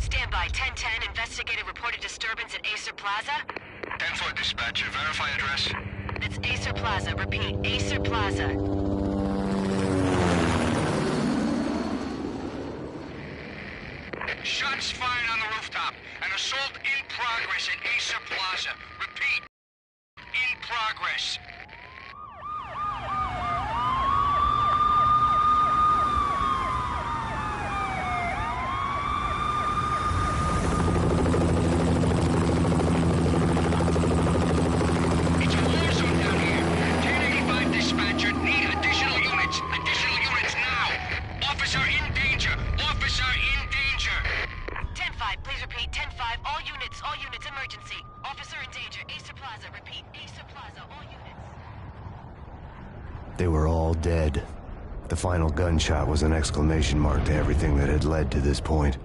Standby, 1010, investigated reported disturbance at Acer Plaza. 10-4 dispatcher, verify address. It's Acer Plaza, repeat, Acer Plaza. Shots fired on the rooftop. An assault in progress at Acer Plaza. Repeat, in progress. It's a war zone down here. 1085 dispatcher, need additional units. Additional units now. Officer in danger. Officer in danger. 10-5, please repeat, 10-5, all units, emergency. Officer in danger, Acer Plaza, repeat, Acer Plaza, all units. They were all dead. The final gunshot was an exclamation mark to everything that had led to this point.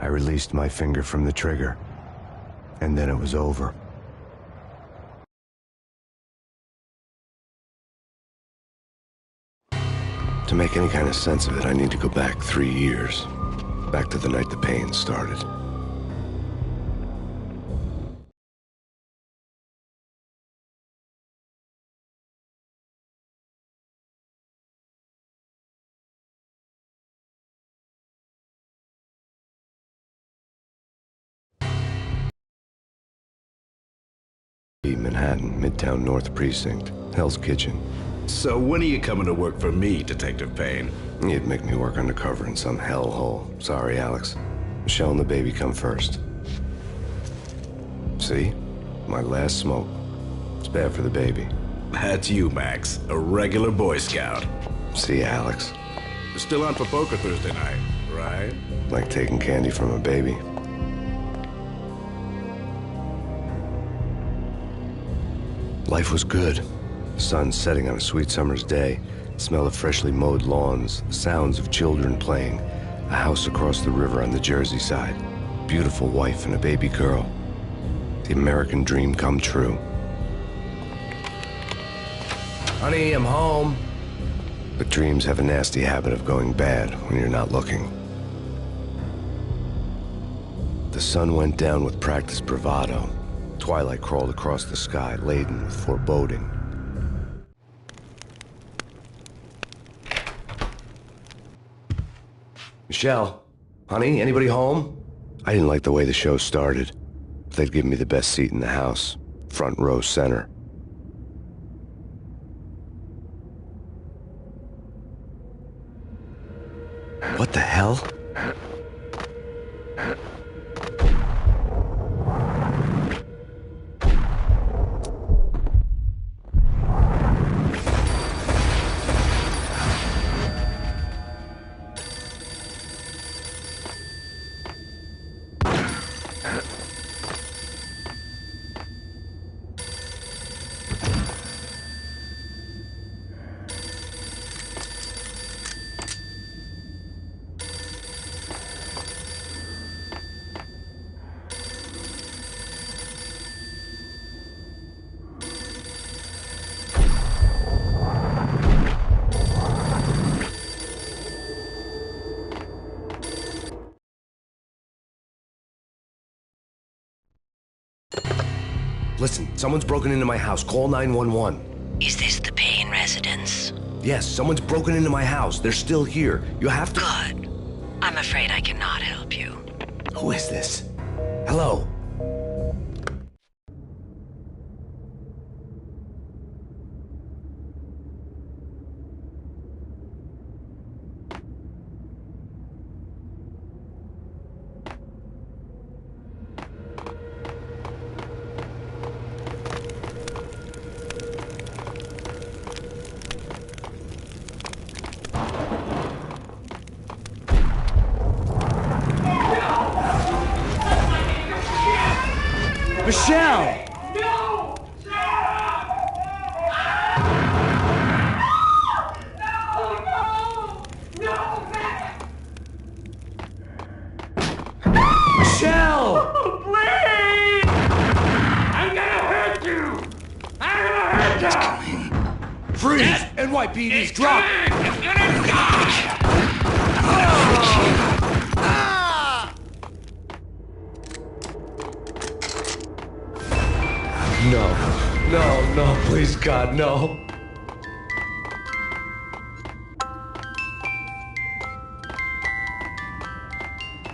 I released my finger from the trigger, and then it was over. To make any kind of sense of it, I need to go back 3 years. Back to the night the Payne started. Manhattan, Midtown North Precinct, Hell's Kitchen. So when are you coming to work for me, Detective Payne? You'd make me work undercover in some hellhole. Sorry, Alex. Michelle and the baby come first. See? My last smoke. It's bad for the baby. That's you, Max. A regular Boy Scout. See, Alex. You're still on for poker Thursday night, right? Like taking candy from a baby. Life was good. The sun setting on a sweet summer's day, the smell of freshly mowed lawns, the sounds of children playing, a house across the river on the Jersey side, beautiful wife and a baby girl. The American dream come true. Honey, I'm home. But dreams have a nasty habit of going bad when you're not looking. The sun went down with practiced bravado. Twilight crawled across the sky, laden with foreboding. Michelle, honey, anybody home? I didn't like the way the show started. They'd given me the best seat in the house, front row center. What the hell? Listen, someone's broken into my house. Call 911. Is this the Payne residence? Yes, someone's broken into my house. They're still here. You have to... Good. I'm afraid I cannot help you. Who is this? Hello? Michelle! No! Michelle! Please! I'm gonna hurt you! I'm gonna hurt you! It's coming. Freeze! NYPD's drop! It's gonna die! no, please, God, no.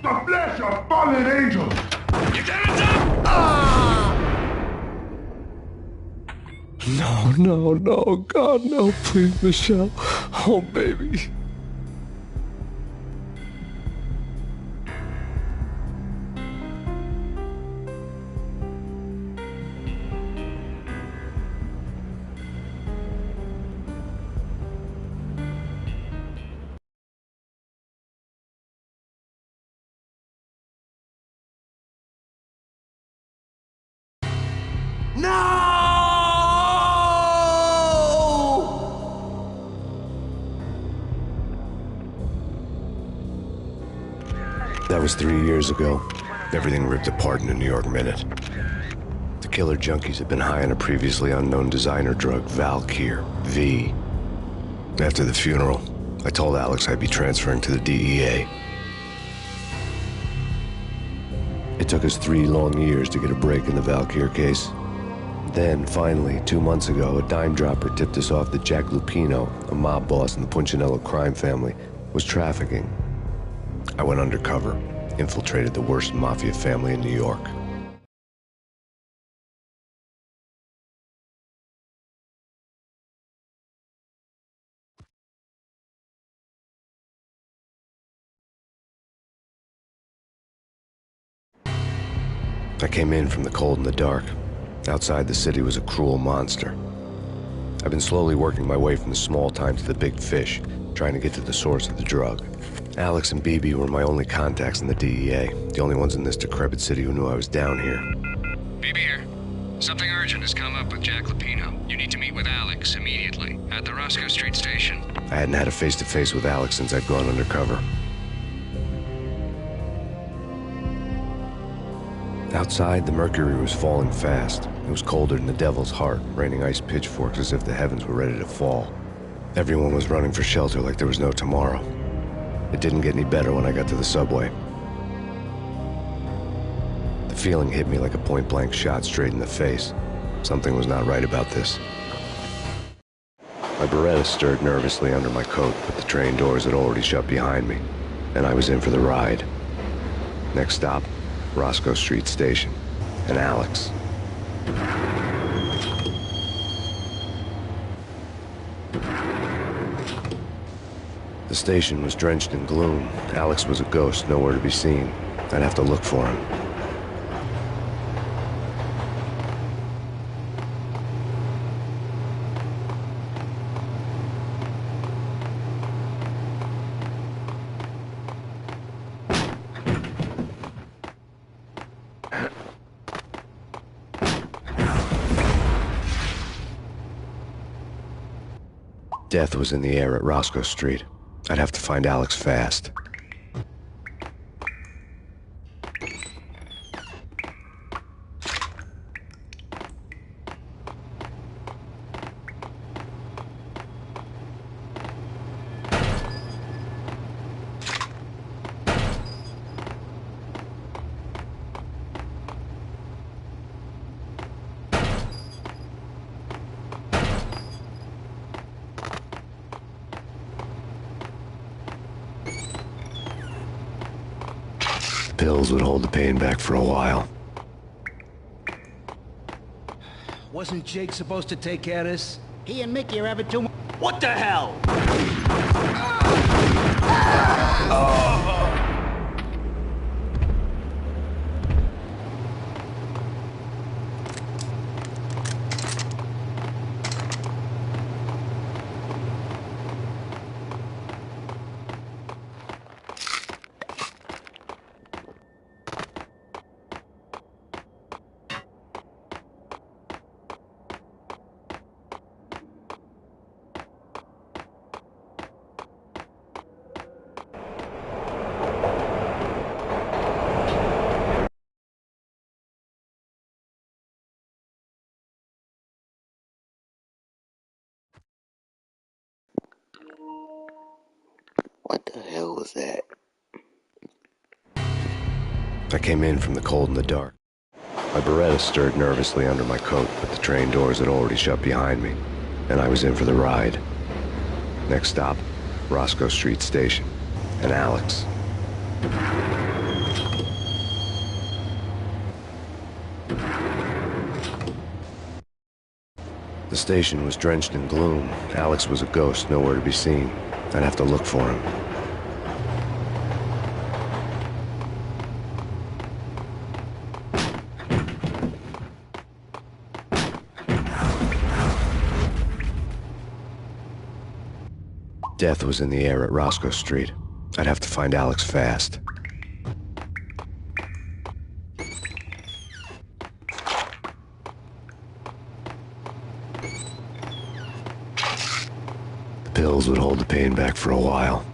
The flesh of fallen angels! You get it up! No, no, no, God, no, please, Michelle. Oh, baby. That was 3 years ago. Everything ripped apart in a New York minute. The killer junkies had been high on a previously unknown designer drug, Valkyr, V. After the funeral, I told Alex I'd be transferring to the DEA. It took us 3 long years to get a break in the Valkyr case. Then, finally, 2 months ago, a dime dropper tipped us off that Jack Lupino, a mob boss in the Punchinello crime family, was trafficking. I went undercover, infiltrated the worst mafia family in New York. I came in from the cold and the dark. Outside the city was a cruel monster. I've been slowly working my way from the small time to the big fish, trying to get to the source of the drug. Alex and BB were my only contacts in the DEA, the only ones in this decrepit city who knew I was down here. BB here. Something urgent has come up with Jack Lupino. You need to meet with Alex immediately at the Roscoe Street station. I hadn't had a face-to-face with Alex since I'd gone undercover. Outside, the mercury was falling fast. It was colder than the devil's heart, raining ice pitchforks as if the heavens were ready to fall. Everyone was running for shelter like there was no tomorrow. It didn't get any better when I got to the subway. The feeling hit me like a point-blank shot straight in the face. Something was not right about this. My Beretta stirred nervously under my coat, but the train doors had already shut behind me, and I was in for the ride. Next stop, Roscoe Street Station, and Alex. The station was drenched in gloom. Alex was a ghost, nowhere to be seen. I'd have to look for him. Death was in the air at Roscoe Street. I'd have to find Alex fast. Pills would hold the pain back for a while. Wasn't Jake supposed to take care of this? He and Mickey are having too much. What the hell? What the hell was that? I came in from the cold and the dark. My Beretta stirred nervously under my coat, but the train doors had already shut behind me, and I was in for the ride. Next stop, Roscoe Street Station, and Alex. The station was drenched in gloom. Alex was a ghost, nowhere to be seen. I'd have to look for him. Death was in the air at Roscoe Street. I'd have to find Alex fast. The pills would hold the pain back for a while.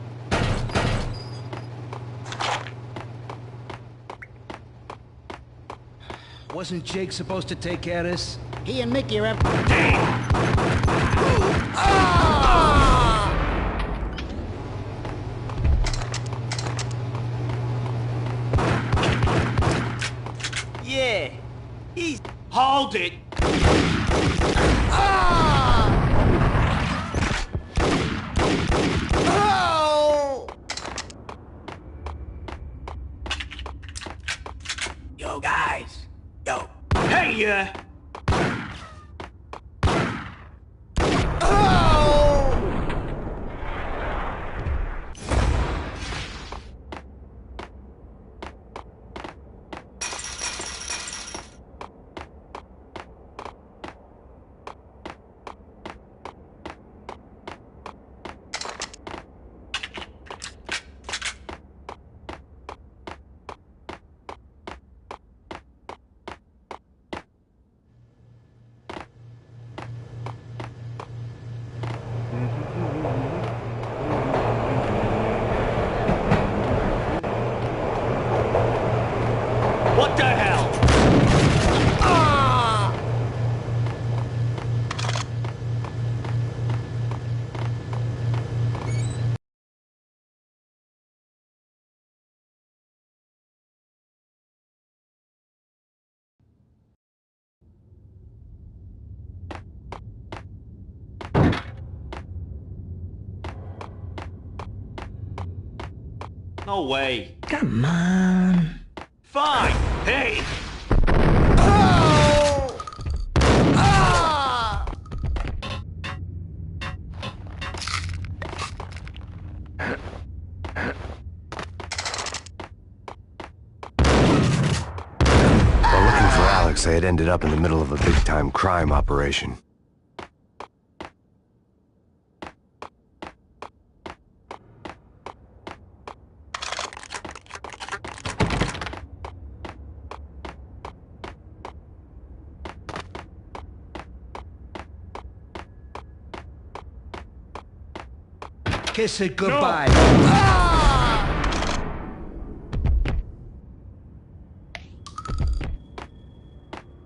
Wasn't Jake supposed to take care of this? He and Mickey are up. Yeah. He's... Hold it! Yo, guys. Yo. Hey, What the hell? No way. Come on. Fine. Hey. While looking for Alex, I had ended up in the middle of a big-time crime operation. Kiss it goodbye.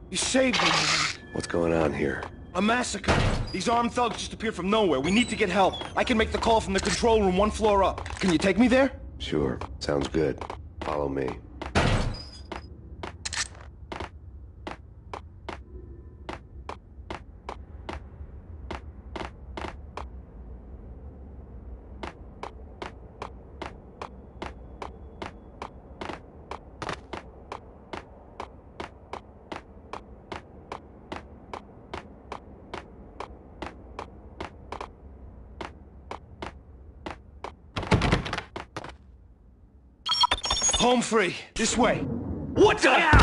You saved me, man. What's going on here? A massacre. These armed thugs just appeared from nowhere. We need to get help. I can make the call from the control room 1 floor up. Can you take me there? Sure, sounds good. Follow me. Home free. This way. What the hell?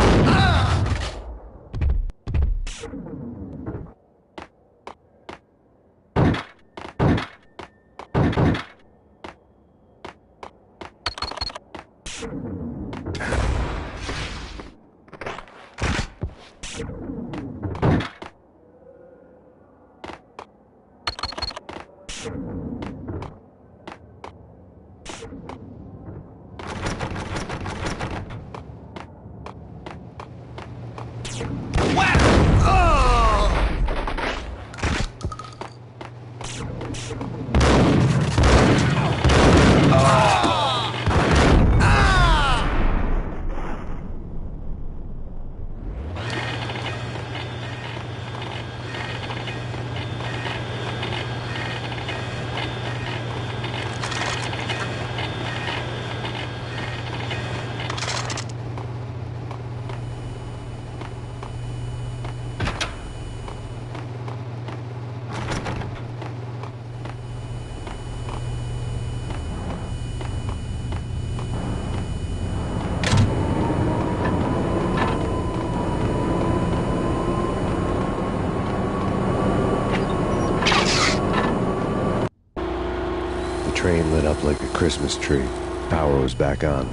up like a Christmas tree. Power was back on.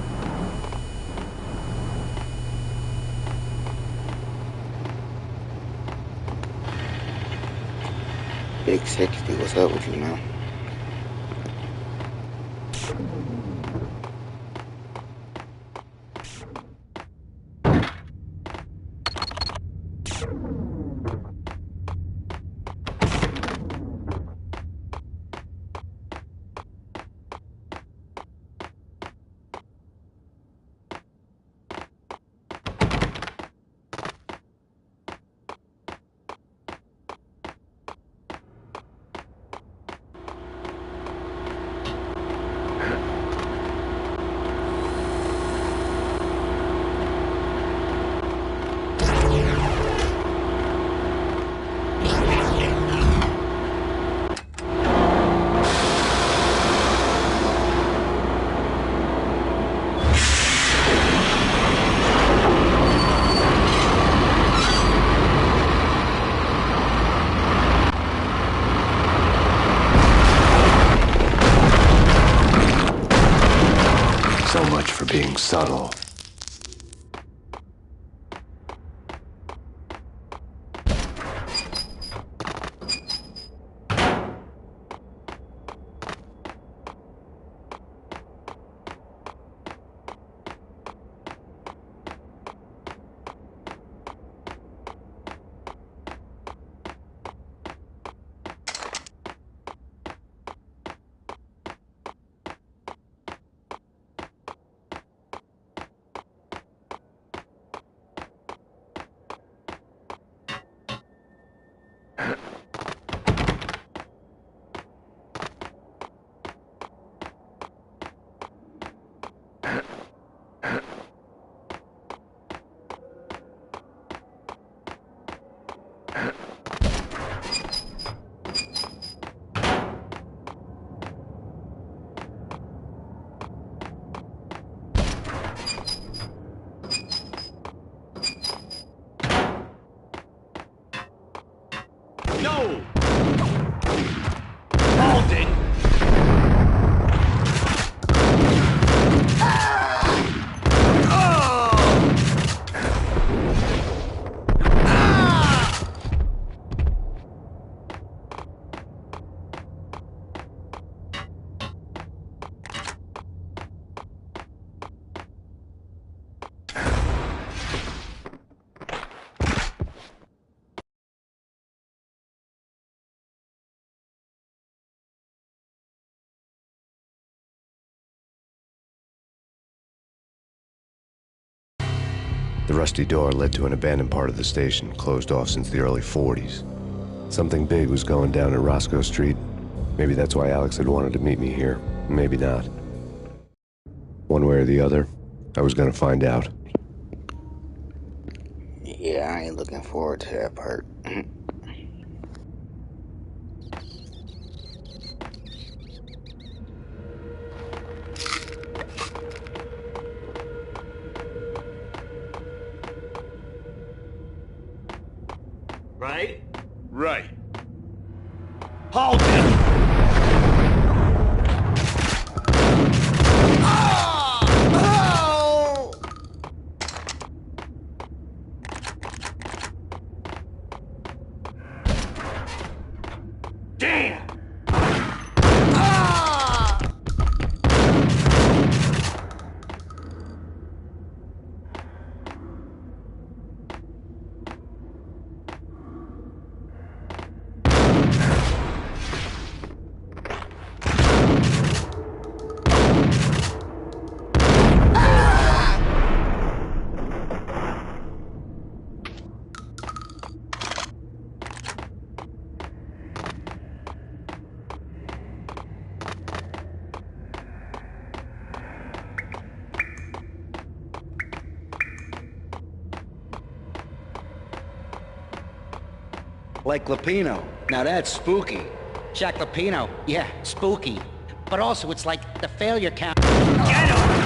Big 60, what's up with you, man? So much for being subtle. No! Alden! The rusty door led to an abandoned part of the station, closed off since the early 40s. Something big was going down at Roscoe Street. Maybe that's why Alex had wanted to meet me here. Maybe not. One way or the other, I was gonna find out. Yeah, I ain't looking forward to that part. Right? Right. Alden! Damn! Like Lapino. Now that's spooky. Jack Lapino. Yeah, spooky. But also, it's like the failure count. Get him!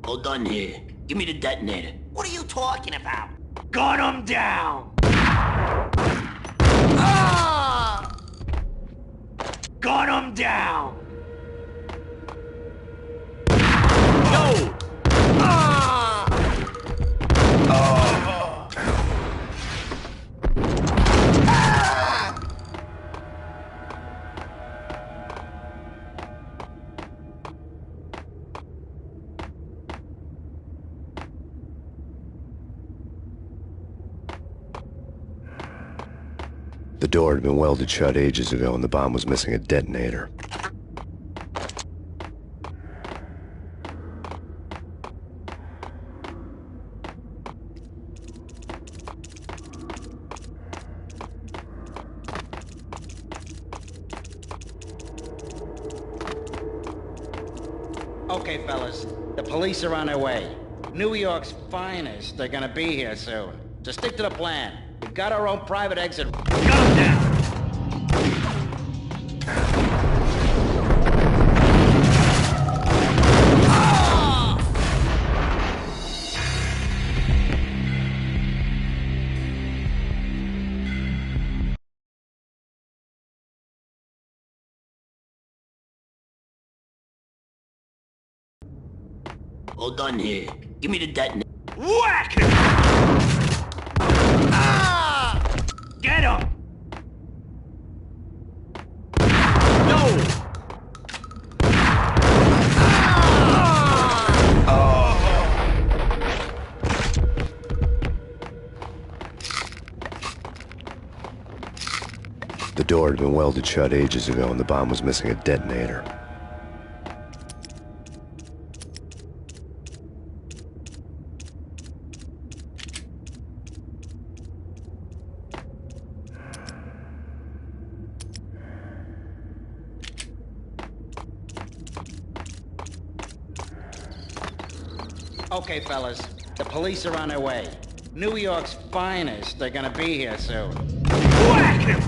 All done here. Give me the detonator. What are you talking about? Gun him down! Ah! Gun him down! No! Ah! The door had been welded shut ages ago and the bomb was missing a detonator. Okay, fellas. The police are on their way. New York's finest. They're gonna be here soon. So stick to the plan. We've got our own private exit. Gun him down! All done here. Give me the detonator. Whack him! Ah! Get him! No! The door had been welded shut ages ago and the bomb was missing a detonator. Okay, fellas. The police are on their way. New York's finest. They're gonna be here soon. Whack him!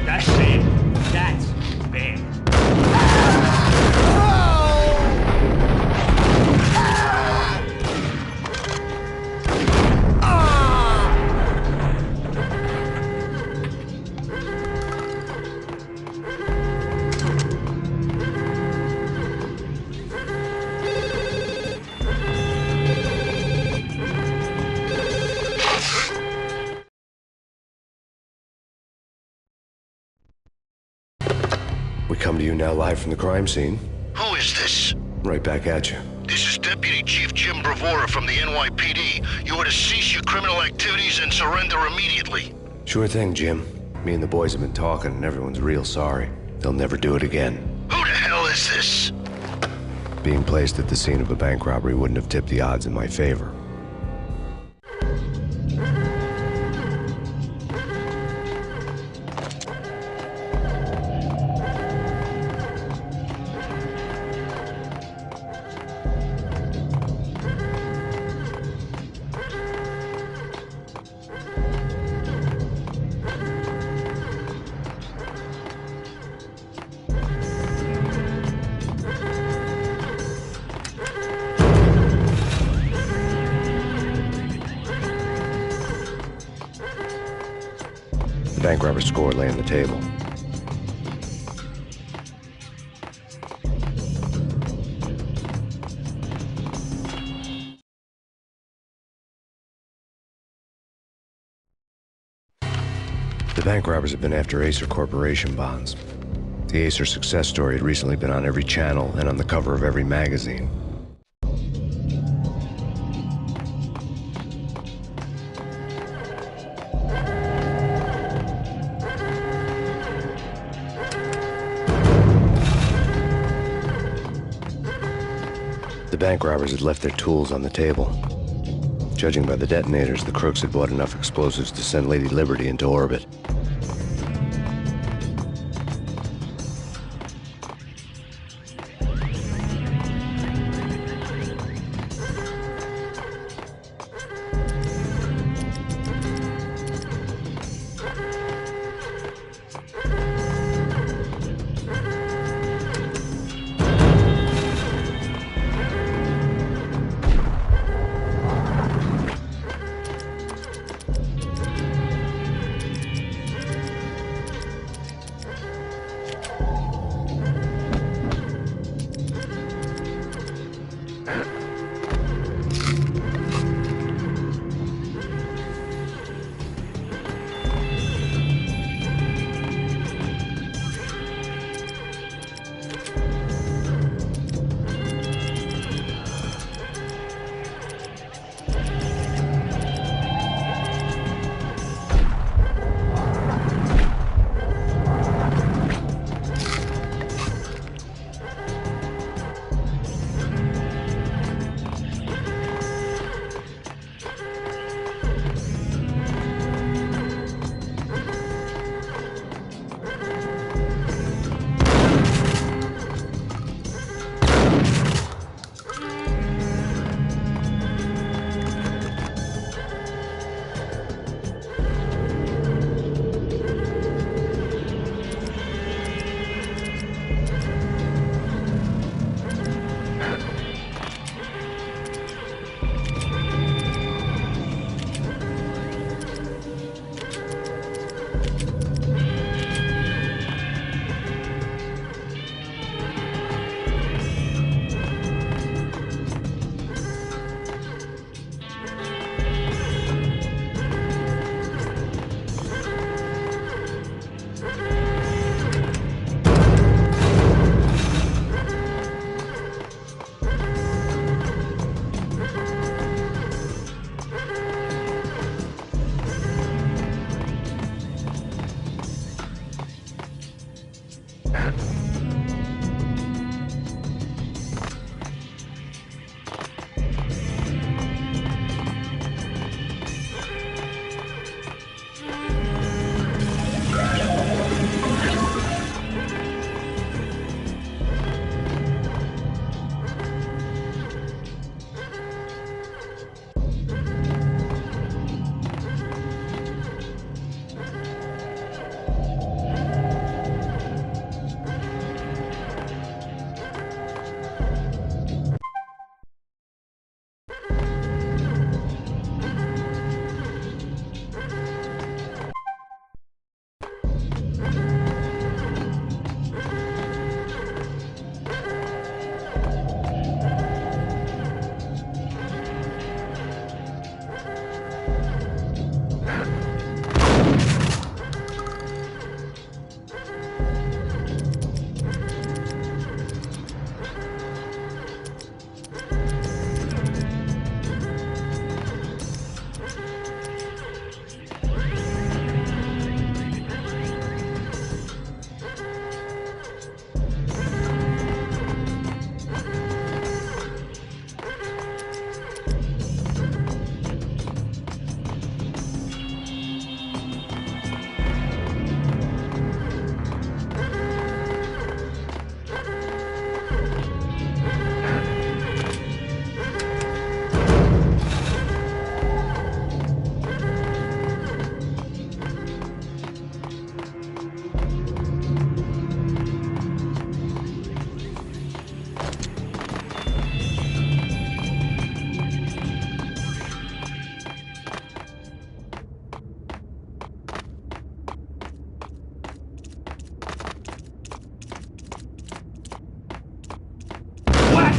That's it. That's bad. We come to you now live from the crime scene. Who is this? Right back at you. This is Deputy Chief Jim Bravura from the NYPD. You are to cease your criminal activities and surrender immediately. Sure thing, Jim. Me and the boys have been talking and everyone's real sorry. They'll never do it again. Who the hell is this? Being placed at the scene of a bank robbery wouldn't have tipped the odds in my favor. The bank robber's score lay on the table. The bank robbers had been after Acer Corporation bonds. The Acer success story had recently been on every channel and on the cover of every magazine. The bank robbers had left their tools on the table. Judging by the detonators, the crooks had bought enough explosives to send Lady Liberty into orbit.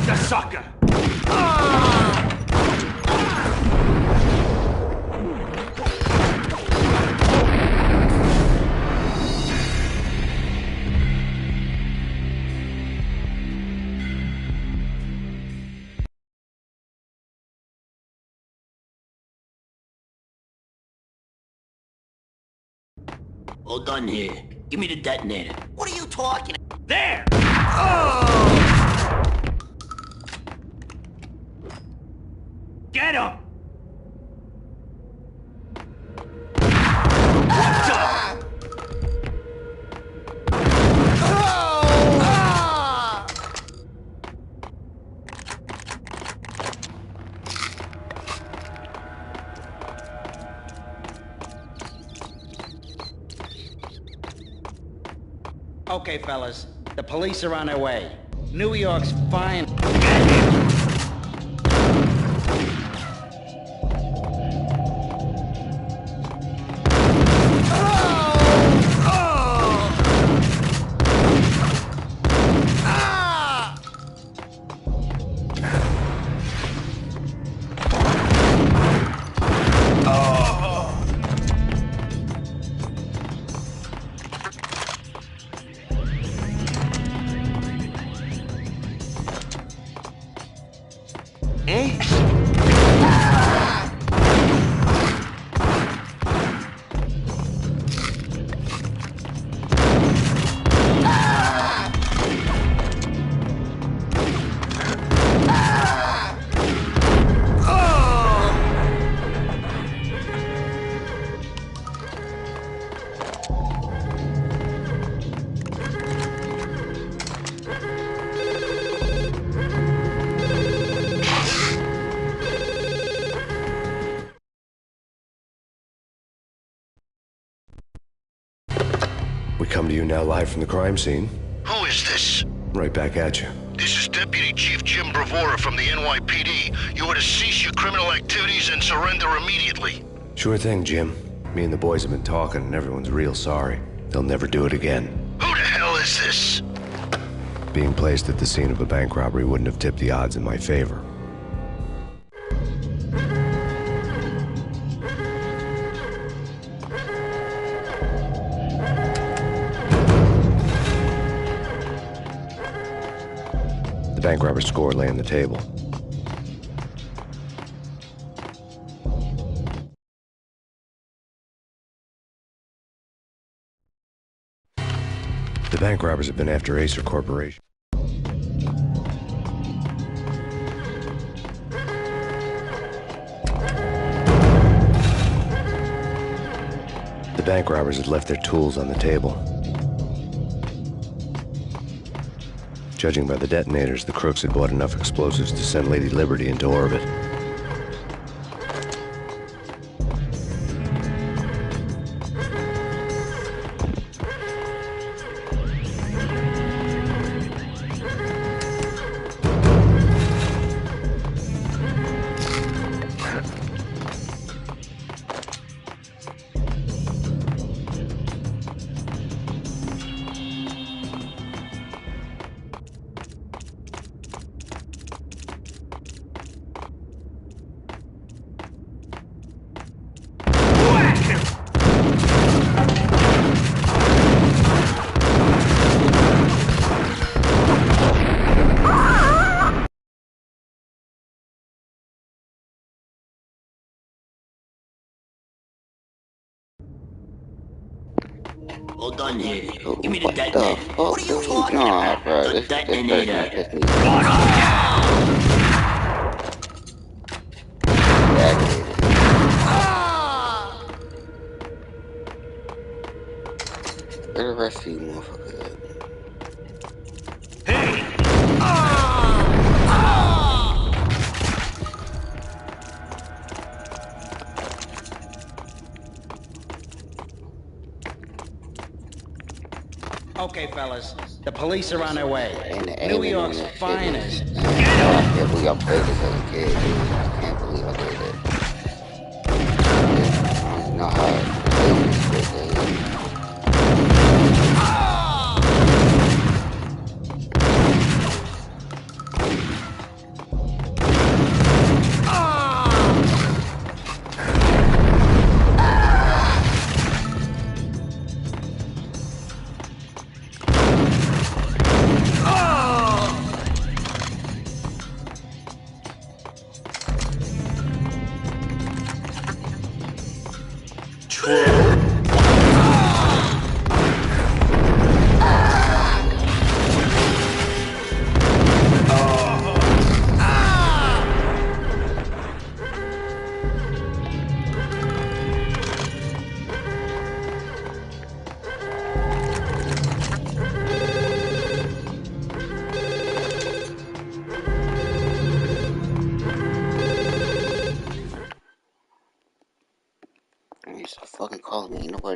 the sucker! All done here. Give me the detonator. What are you talking about? There! Get him! Okay, fellas. The police are on their way. New York's fine. We come to you now live from the crime scene. Who is this? Right back at you. This is Deputy Chief Jim Bravura from the NYPD. You are to cease your criminal activities and surrender immediately. Sure thing, Jim. Me and the boys have been talking and everyone's real sorry. They'll never do it again. Who the hell is this? Being placed at the scene of a bank robbery wouldn't have tipped the odds in my favor. The bank robber's score lay on the table. The bank robbers have been after Acer Corporation. The bank robbers had left their tools on the table. Judging by the detonators, the crooks had bought enough explosives to send Lady Liberty into orbit. Hold on here. Give me the detonator. What are you talking about? The detonator. Where the rest of you motherfuckers at? Okay, fellas. The police are on their way. New York's finest. I can't believe I played this as a kid, dude. I can't believe I did it. I don't know how to play this shit, dude.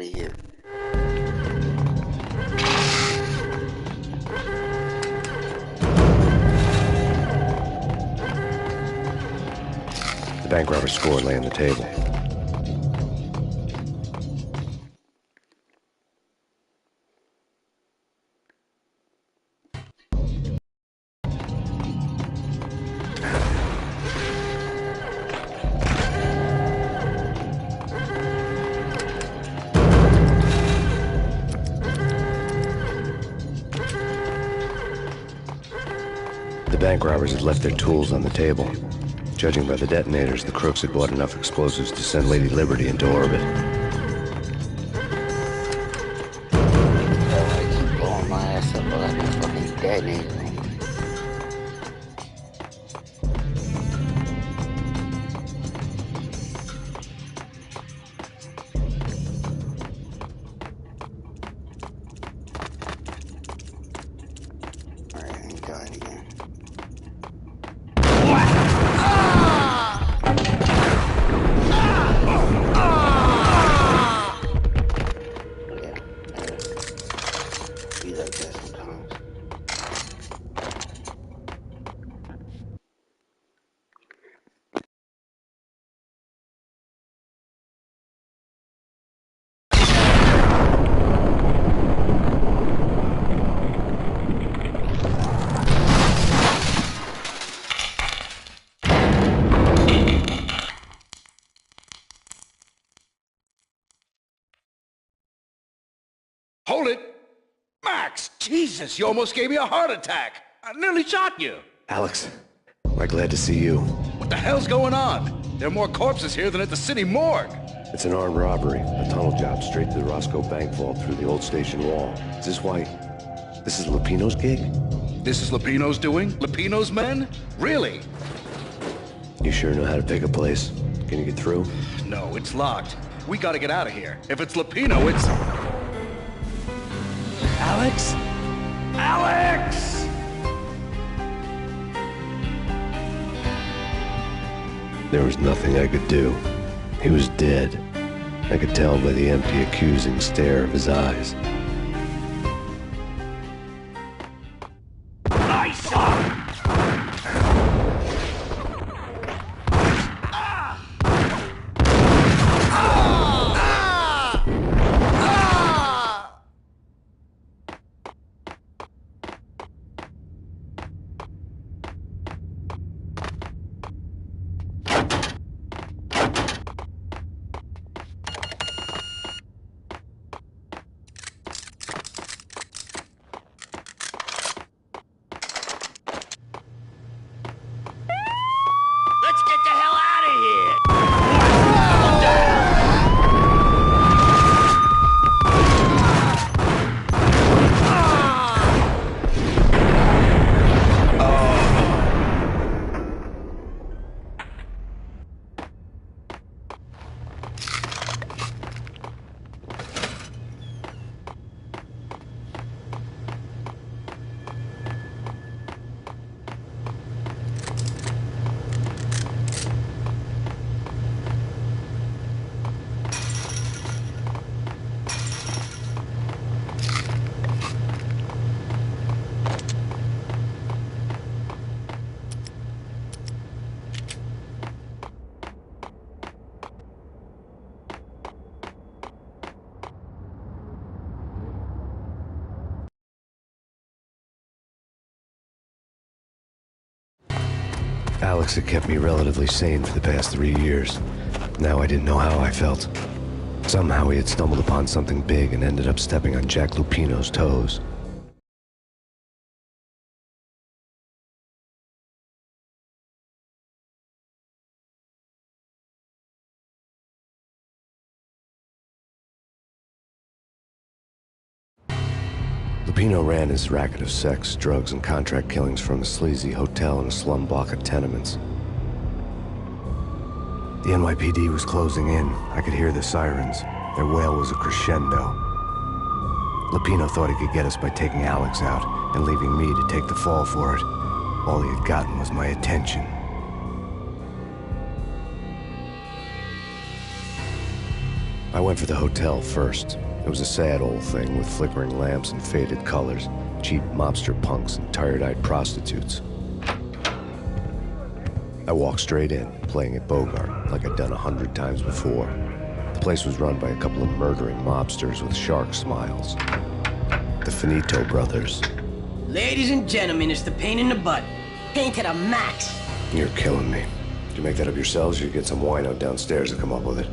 of here. The bank robber's score lay on the table. The bank robbers had left their tools on the table. Judging by the detonators, the crooks had bought enough explosives to send Lady Liberty into orbit. I keep blowing my ass up, but I can fucking detonate. Hold it! Max! Jesus, you almost gave me a heart attack! I nearly shot you! Alex, we're glad to see you. What the hell's going on? There are more corpses here than at the city morgue! It's an armed robbery, a tunnel job straight to the Roscoe Bank vault through the old station wall. Is this why... this is Lupino's gig? This is Lupino's doing? Lupino's men? Really? You sure know how to pick a place? Can you get through? No, it's locked. We gotta get out of here. If it's Lupino, it's... Alex? Alex! There was nothing I could do. He was dead. I could tell by the empty, accusing stare of his eyes. Let's get the hell out of here! Alex had kept me relatively sane for the past 3 years. Now I didn't know how I felt. Somehow he had stumbled upon something big and ended up stepping on Jack Lupino's toes. Lupino ran his racket of sex, drugs, and contract killings from a sleazy hotel in a slum block of tenements. The NYPD was closing in. I could hear the sirens. Their wail was a crescendo. Lupino thought he could get us by taking Alex out and leaving me to take the fall for it. All he had gotten was my attention. I went for the hotel first. It was a sad old thing with flickering lamps and faded colors, cheap mobster punks and tired-eyed prostitutes. I walked straight in, playing at Bogart, like I'd done 100 times before. The place was run by a couple of murdering mobsters with shark smiles. The Finito brothers. Ladies and gentlemen, it's the Payne in the butt. Payne to the max. You're killing me. Did you make that up yourselves, or you get some wino downstairs to come up with it?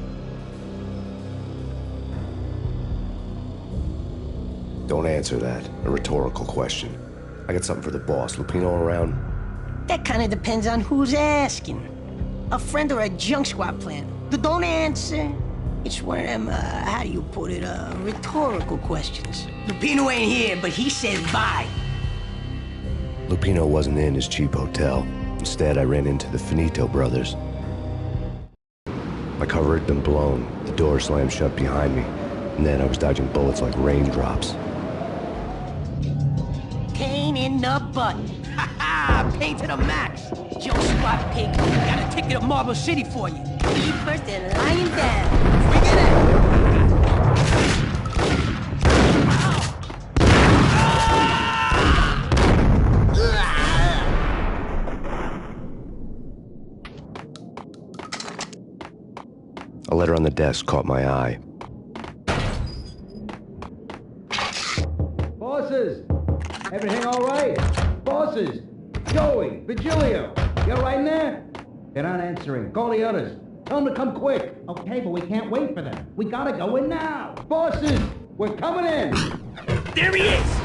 Don't answer that. A rhetorical question. I got something for the boss. Lupino around? That kind of depends on who's asking. A friend or a junk squad plan. Don't answer. It's one of them, how do you put it, rhetorical questions. Lupino ain't here, but he says bye. Lupino wasn't in his cheap hotel. Instead, I ran into the Finito brothers. My cover had been blown. The door slammed shut behind me. And then I was dodging bullets like raindrops. Payne in the butt. Ha ha! Payne to the max. Junk squad pig. Got a ticket to Marble City for you. Be first and lying down. Bring it in. A letter on the desk caught my eye. Bosses! Everything all right? Bosses! Joey! Vigilio! You all right in there? They're not answering. Call the others. Tell them to come quick. Okay, but we can't wait for them. We gotta go in now. Bosses! We're coming in! There he is!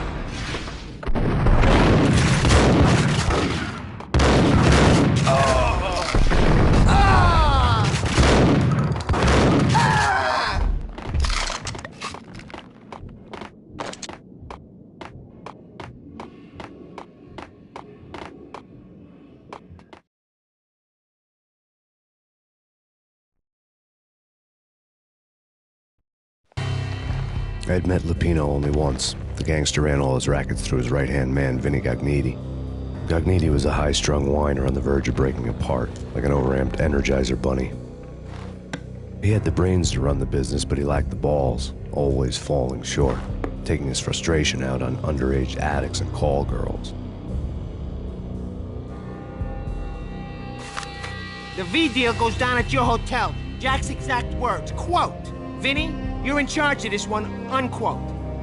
I had met Lupino only once. The gangster ran all his rackets through his right-hand man, Vinny Gagniti. Gagniti was a high-strung whiner on the verge of breaking apart, like an overamped Energizer bunny. He had the brains to run the business, but he lacked the balls, always falling short, taking his frustration out on underage addicts and call girls. The V deal goes down at your hotel. Jack's exact words, quote, "Vinny, you're in charge of this one," unquote.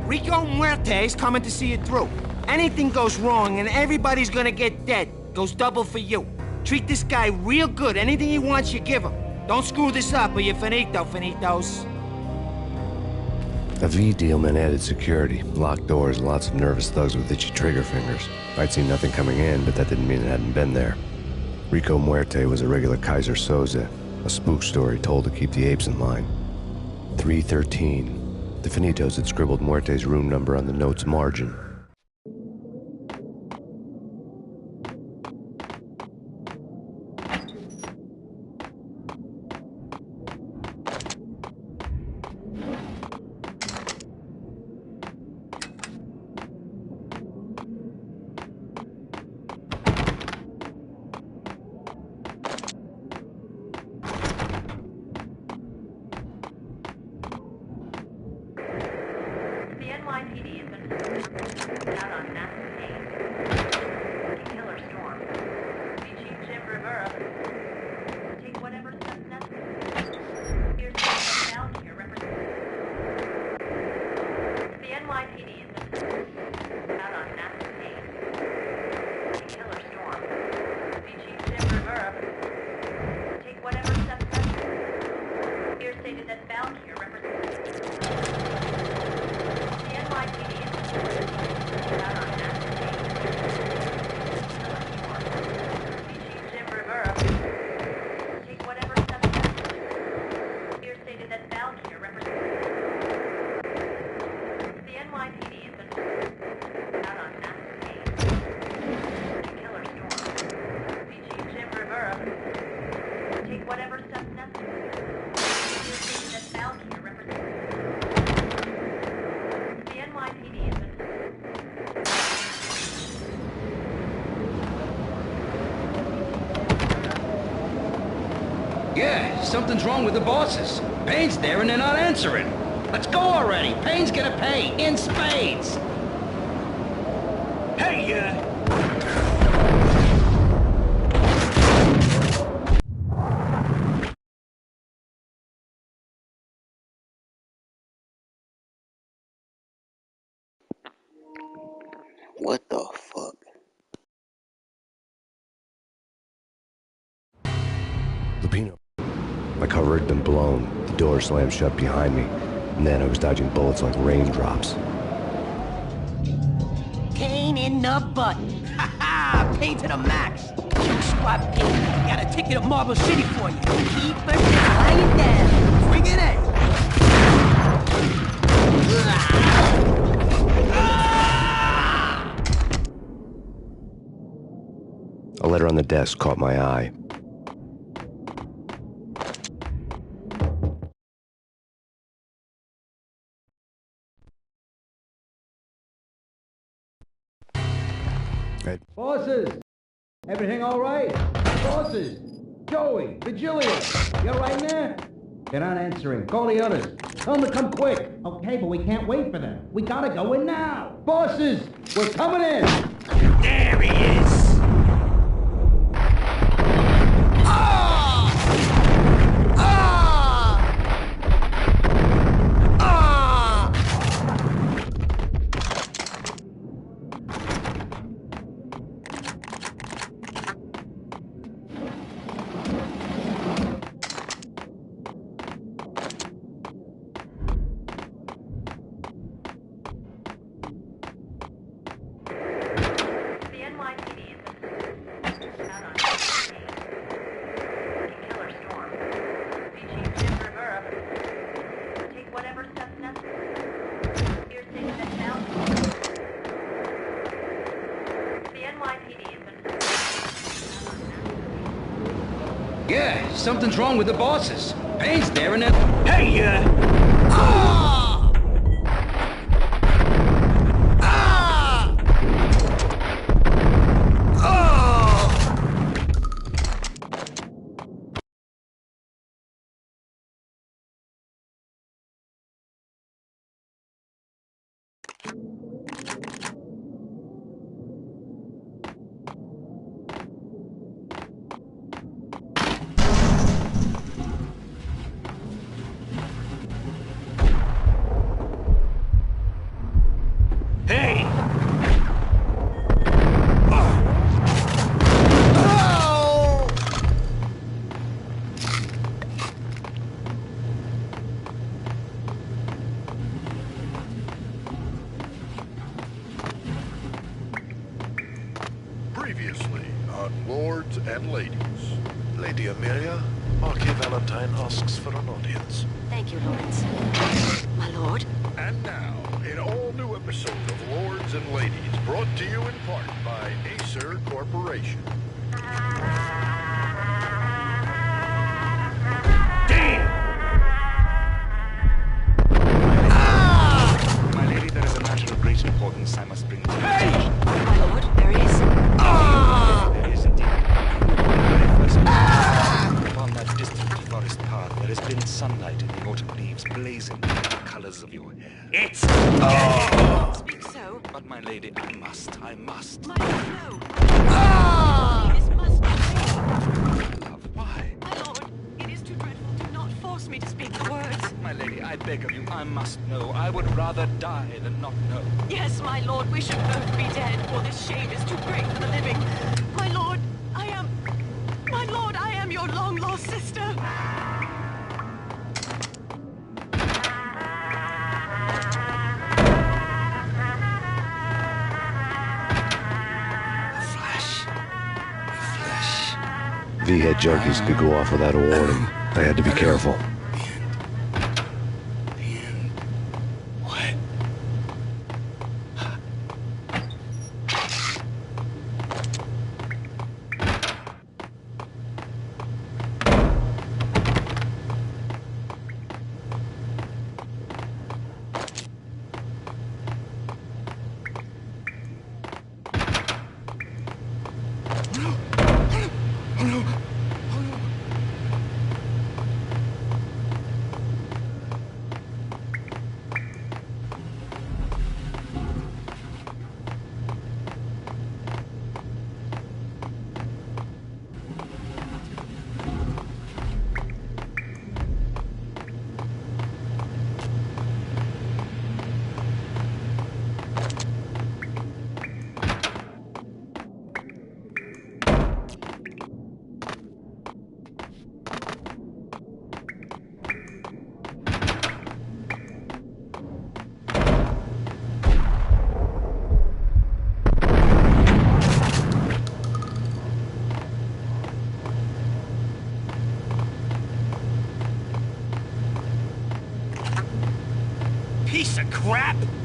Rico Muerte's coming to see it through. Anything goes wrong and everybody's gonna get dead. Goes double for you. Treat this guy real good. Anything he wants, you give him. Don't screw this up or you're finito, finitos. A V deal meant added security, locked doors, and lots of nervous thugs with itchy trigger fingers. I'd seen nothing coming in, but that didn't mean it hadn't been there. Rico Muerte was a regular Kaiser Soze, a spook story told to keep the apes in line. 313. The Finitos had scribbled Muerte's room number on the note's margin. NYPD has been out on massive Payne. Killer storm. Chief Jim Rivera. Take whatever steps necessary. Here's the down here representing. The NYPD has been out on massive Payne. Killer storm. Chief Jim Rivera. Take whatever steps necessary. Here's stated that bound here represents. Yeah, something's wrong with the bosses. Payne's there and they're not answering. Let's go already. Payne's gonna pay in spades. Hey, What the fuck? Lupino. My cover had been blown. The door slammed shut behind me. And then I was dodging bullets like raindrops. Payne in the butt. Ha ha! Payne to the max. Junk squad Payne. Got a ticket to Marble City for you. Keep her lying down. Bring it in. A letter on the desk caught my eye. Bosses! Everything all right? Bosses! Joey! Virgilio! You're right there? They're not answering. Call the others. Tell them to come quick. Okay, but we can't wait for them. We gotta go in now. Bosses! We're coming in! there he is! Yeah, something's wrong with the bosses. Payne's there and then... Hey, Hey! Previously on Lords and Ladies. Lady Amelia, Marquis Valentine asks for an audience. Thank you, Lawrence. My lord? And now, an all-new episode of Lords and Ladies, brought to you in part by Acer Corporation. My lady, there is a matter of great importance I must bring to your attention. My lord, there is. There is indeed. Very first upon that distant forest path, there has been sunlight in the autumn leaves blazing with the colors of your hair. It's... Speak so. But my lady, I must. My lord, no. This must be changed. Love, why? My lord, it is too dreadful. Do not force me to speak the words. My lady, I beg of you, I must know. I would rather die than not know. Yes, my lord, we should both be dead, for this shame is too great for the living. My lord, I am your long-lost sister. V-head junkies could go off without a warning. I had to be careful.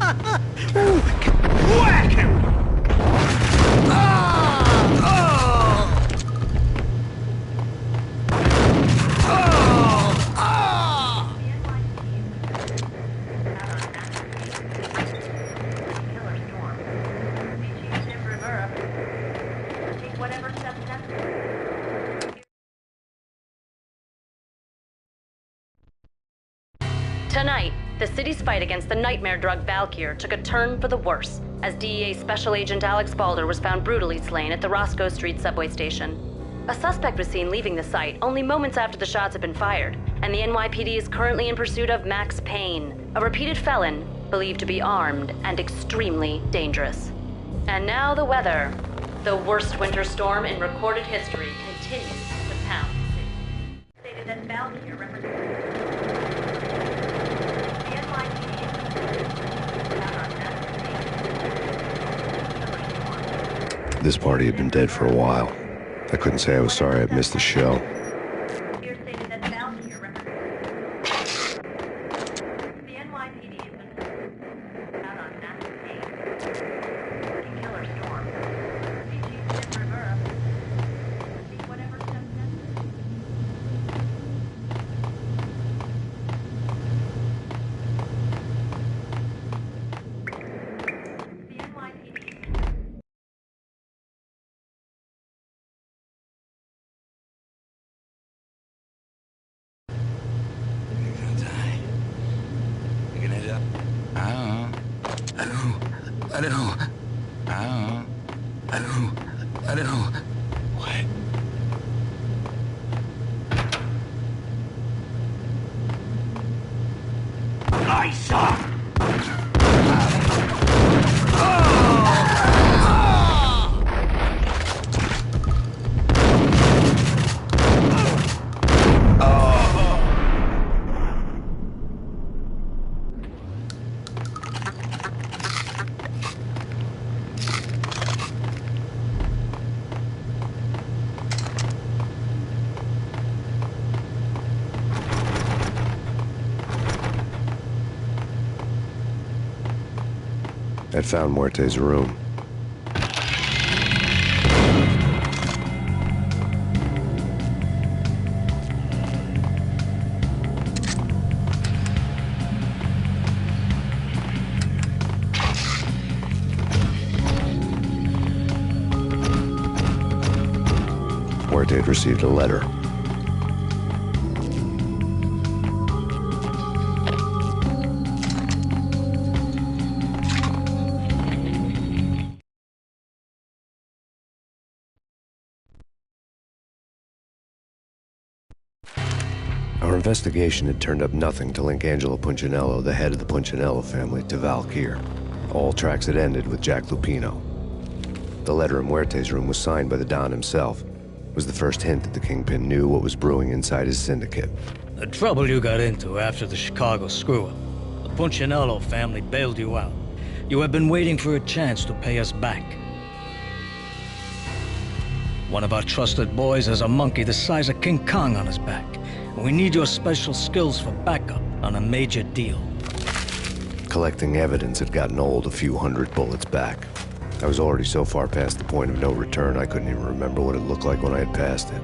Whack him! Tonight, the city's fight against the nightmare drug Valkyr took a turn for the worse, as DEA Special Agent Alex Balder was found brutally slain at the Roscoe Street subway station. A suspect was seen leaving the site only moments after the shots had been fired, and the NYPD is currently in pursuit of Max Payne, a repeated felon believed to be armed and extremely dangerous. And now the weather. The worst winter storm in recorded history continues to pound the city. Stated that Valkyr represents This party had been dead for a while. I couldn't say I was sorry I'd missed the show. I don't know. What? I saw! I'd found Muerte's room. Muerte had received a letter. Our investigation had turned up nothing to link Angelo Punchinello, the head of the Punchinello family, to Valkyr. All tracks had ended with Jack Lupino. The letter in Muerte's room was signed by the Don himself. It was the first hint that the Kingpin knew what was brewing inside his syndicate. The trouble you got into after the Chicago screw-up. The Punchinello family bailed you out. You have been waiting for a chance to pay us back. One of our trusted boys has a monkey the size of King Kong on his back. We need your special skills for backup on a major deal. Collecting evidence had gotten old a few hundred bullets back. I was already so far past the point of no return, I couldn't even remember what it looked like when I had passed it.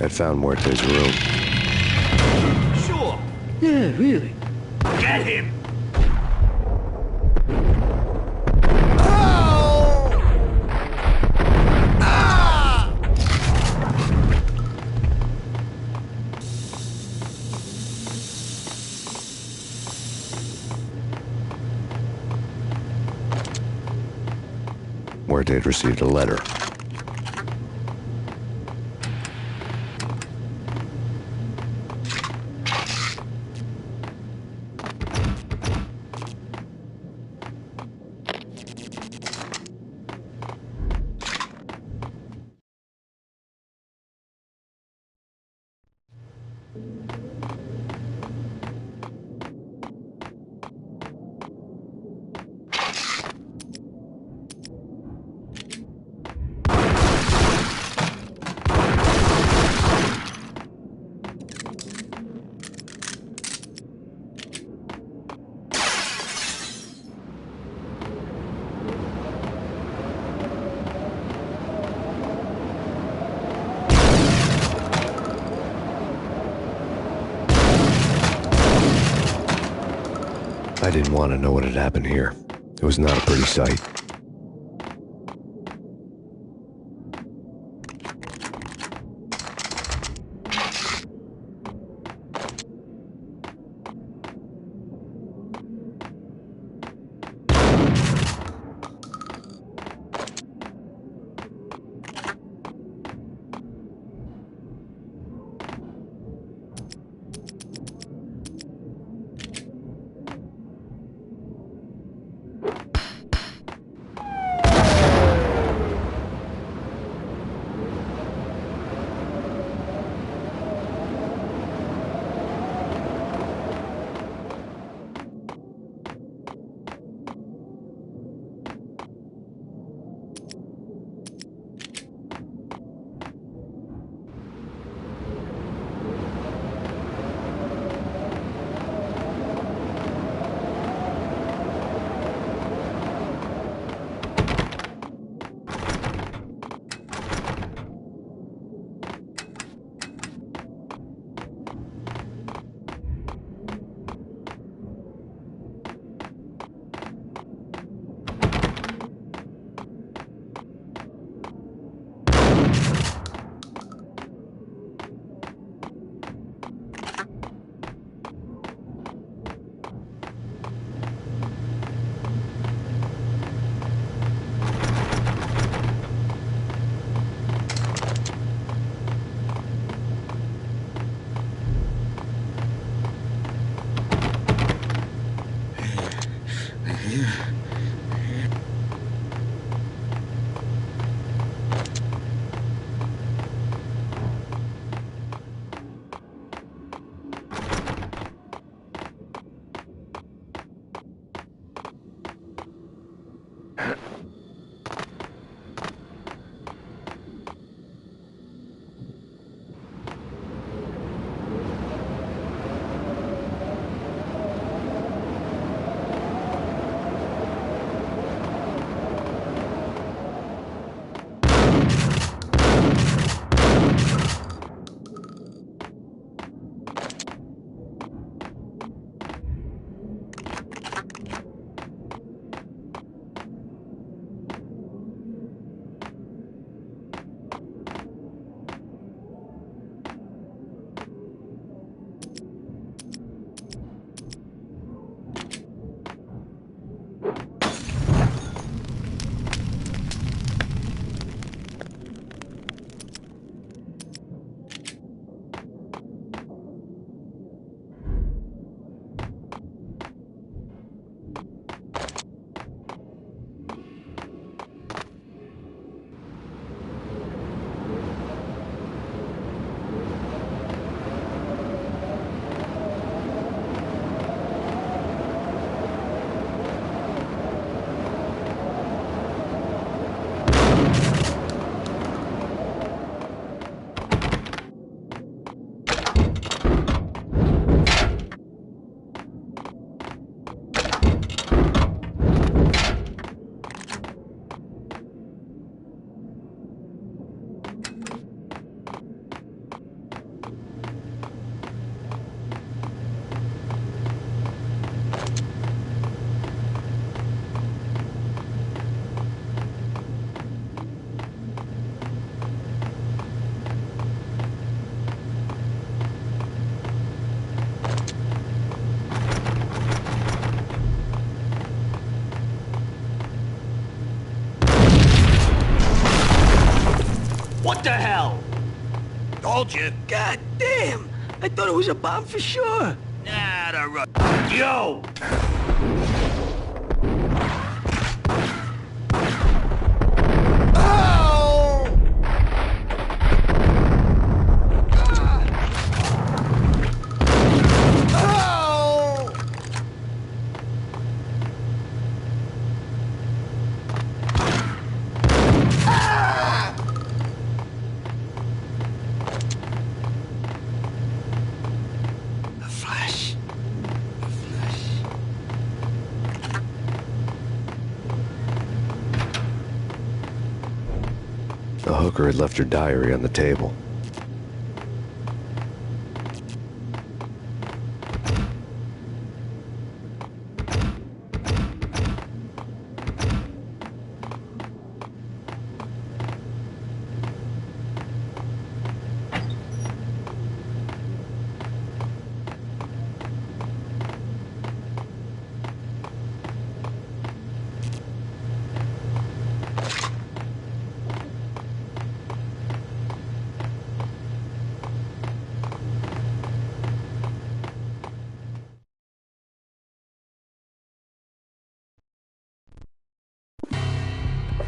Had found Muerte's room. Sure. Yeah, really. Get him! Muerte had received a letter. I didn't want to know what had happened here. It was not a pretty sight. Told you. God damn! I thought it was a bomb for sure. Nah, the run. Yo! The hooker had left her diary on the table.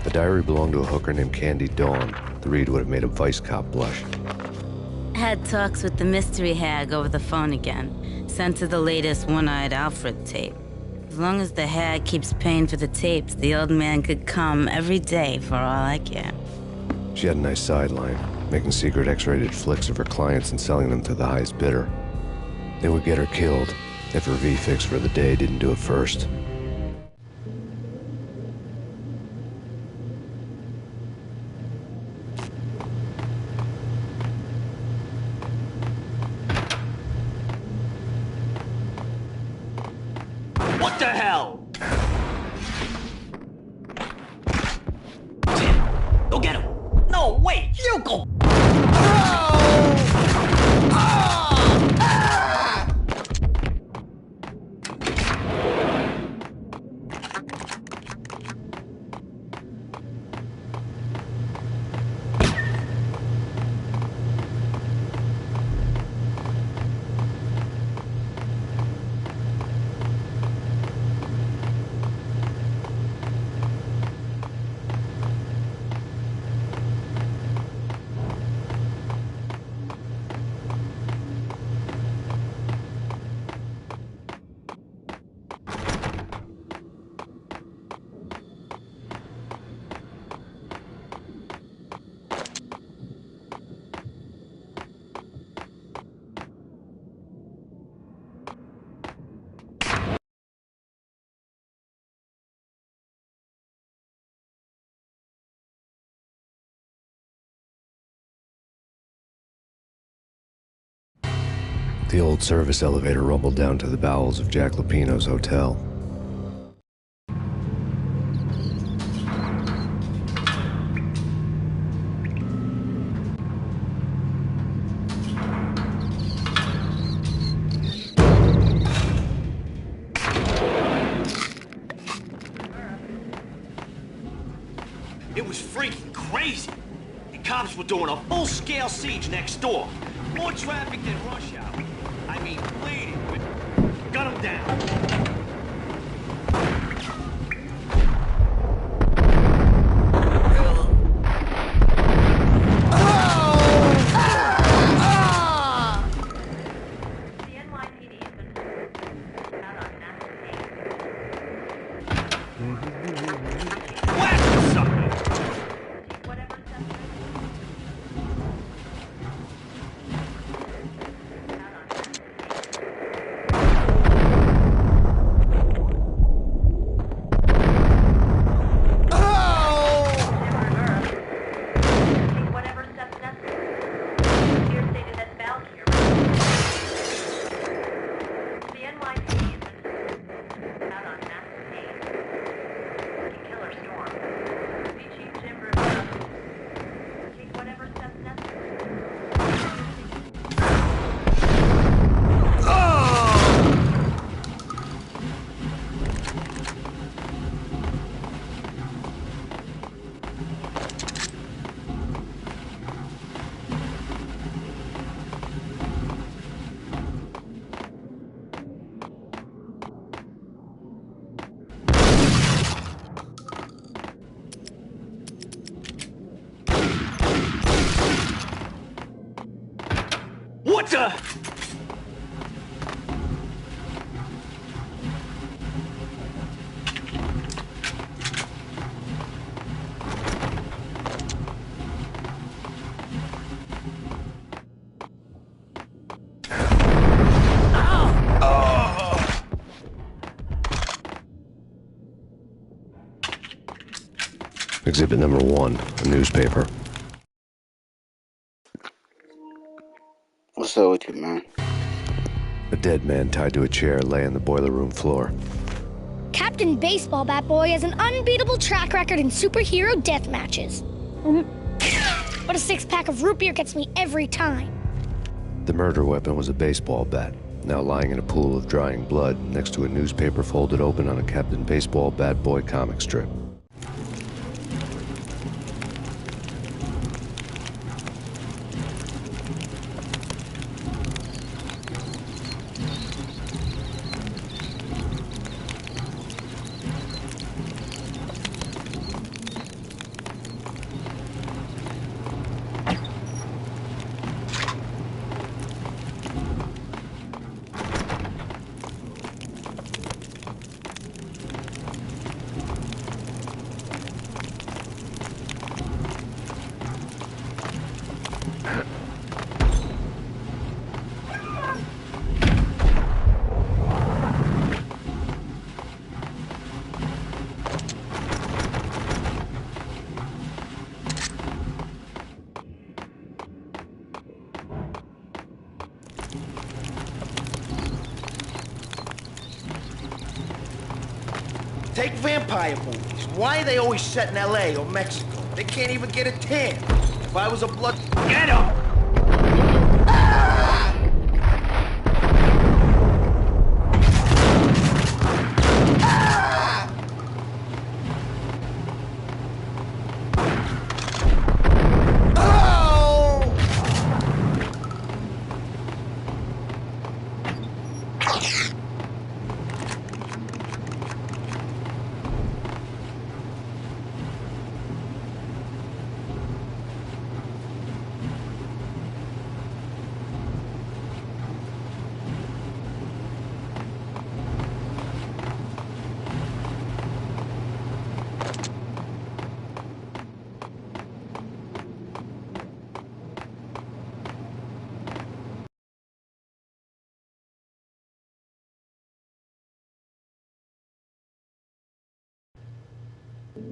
The diary belonged to a hooker named Candy Dawn. The read would have made a vice cop blush. Had talks with the mystery hag over the phone again. Sent her the latest One-Eyed Alfred tape. As long as the hag keeps paying for the tapes, the old man could come every day for all I care. She had a nice sideline, making secret X-rated flicks of her clients and selling them to the highest bidder. They would get her killed if her V-fix for the day didn't do it first. What the hell? Tim, go get him. No, wait, you go. The old service elevator rumbled down to the bowels of Jack Lupino's hotel. It was freaking crazy. The cops were doing a full-scale siege next door. More traffic than rush hour. I mean, bleeding. Gun them down. What the? Exhibit number 1, a newspaper. What's up with you, man? A dead man tied to a chair lay on the boiler room floor. Captain Baseball Bat Boy has an unbeatable track record in superhero death matches. But a 6-pack of root beer gets me every time. The murder weapon was a baseball bat, now lying in a pool of drying blood next to a newspaper folded open on a Captain Baseball Bat Boy comic strip. Take vampire movies. Why are they always set in L.A. or Mexico? They can't even get a tan. If I was a blood... Get up!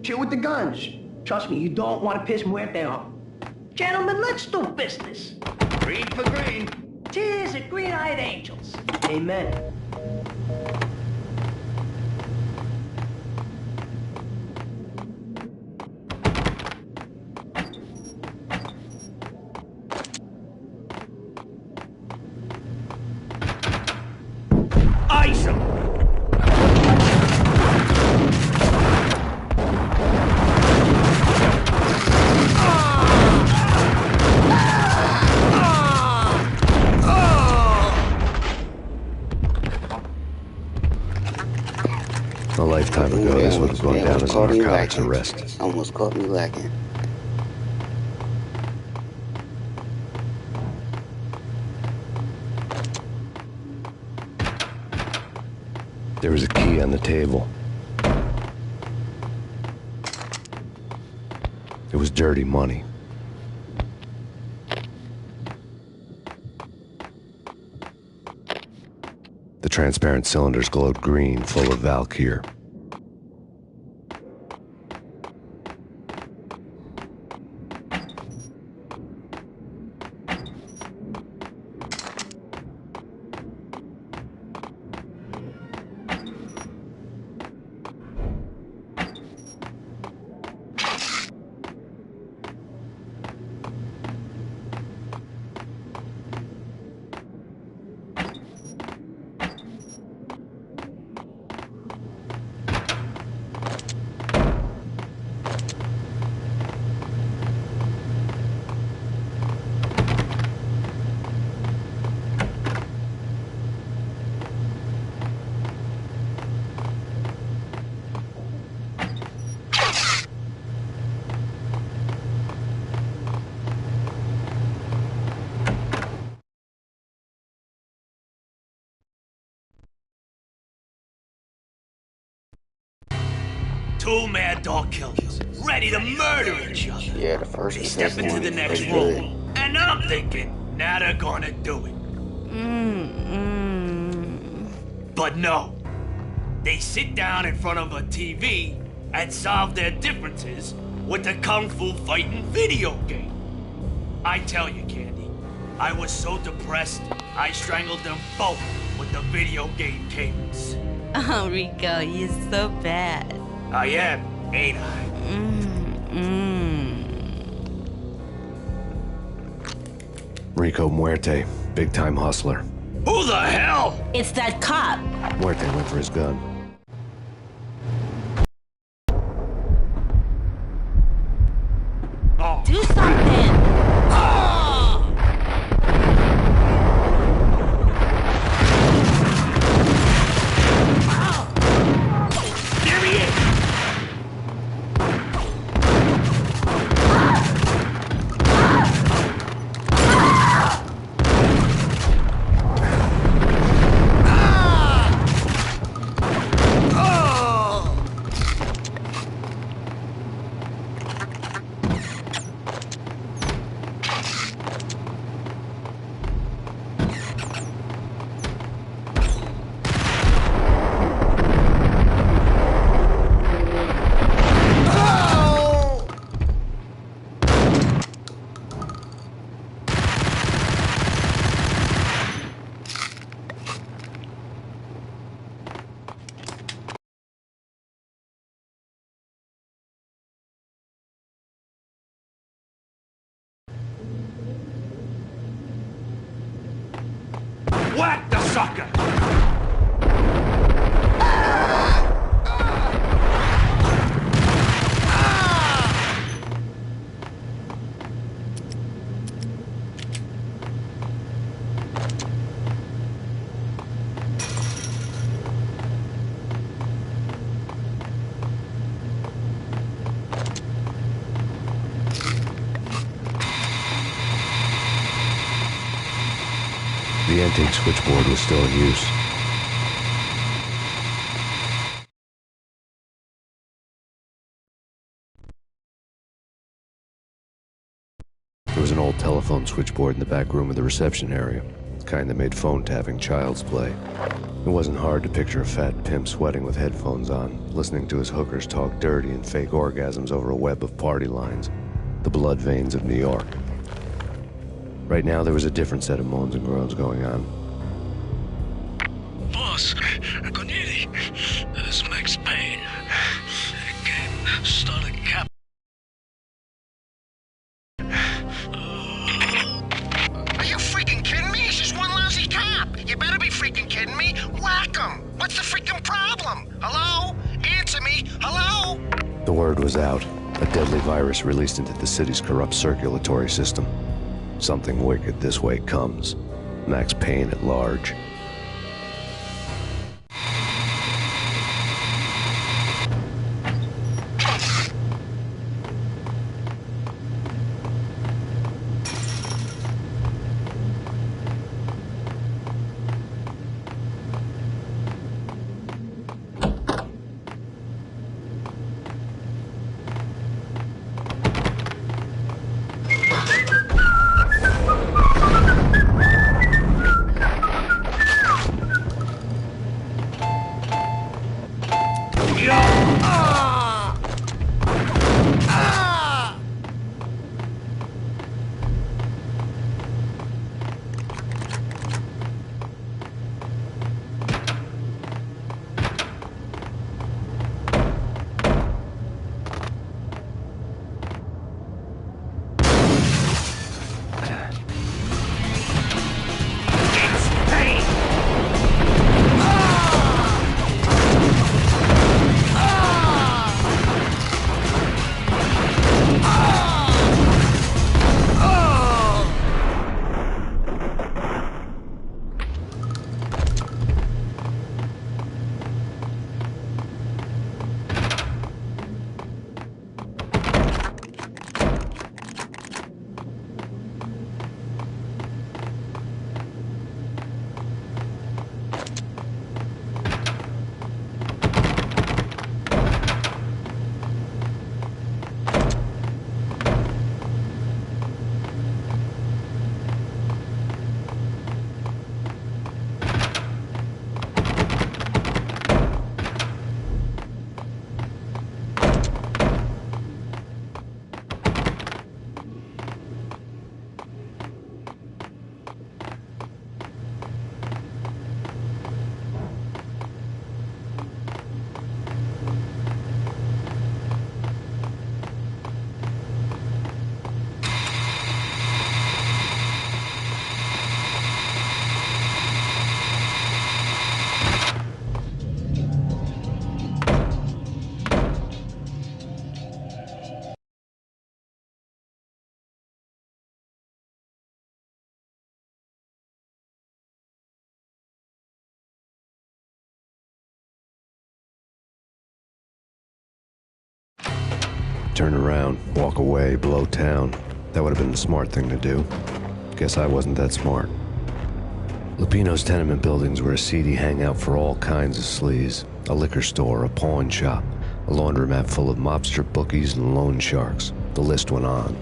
Chill with the guns. Trust me, you don't want to piss Muerte off. Gentlemen, let's do business. Green for green. Cheers at green-eyed angels. Amen. Ice 'em! A lifetime ago, this would have gone down as a narcotics arrest. Almost caught me lacking. There was a key on the table. It was dirty money. The transparent cylinders glowed green, full of Valkyr. Two mad dog killers, ready to murder each other. Yeah, the first They step assassin into one the was next pretty room, and I'm thinking, now they're gonna do it. But no. They sit down in front of a TV and solve their differences with the Kung Fu fighting video game. I tell you, Candy, I was so depressed, I strangled them both with the video game cables. Oh, Rico, you're so bad. I am, ain't I? Rico Muerte, big-time hustler. Who the hell? It's that cop. Muerte went for his gun. Do something. There he is! Whack the sucker! The antique switchboard was still in use. There was an old telephone switchboard in the back room of the reception area, the kind that made phone tapping child's play. It wasn't hard to picture a fat pimp sweating with headphones on, listening to his hookers talk dirty and fake orgasms over a web of party lines, the blood veins of New York. Right now, there was a different set of moans and groans going on. Boss, Cornelia, this is Max Payne. Again, started cap. Are you freaking kidding me? He's just one lousy cop. You better be freaking kidding me. Whack him. What's the freaking problem? Hello? Answer me. Hello? The word was out. A deadly virus released into the city's corrupt circulatory system. Something wicked this way comes. Max Payne at large. turn around, walk away, blow town. That would have been the smart thing to do. Guess I wasn't that smart. Lupino's tenement buildings were a seedy hangout for all kinds of sleaze. A liquor store, a pawn shop, a laundromat full of mobster bookies and loan sharks. The list went on.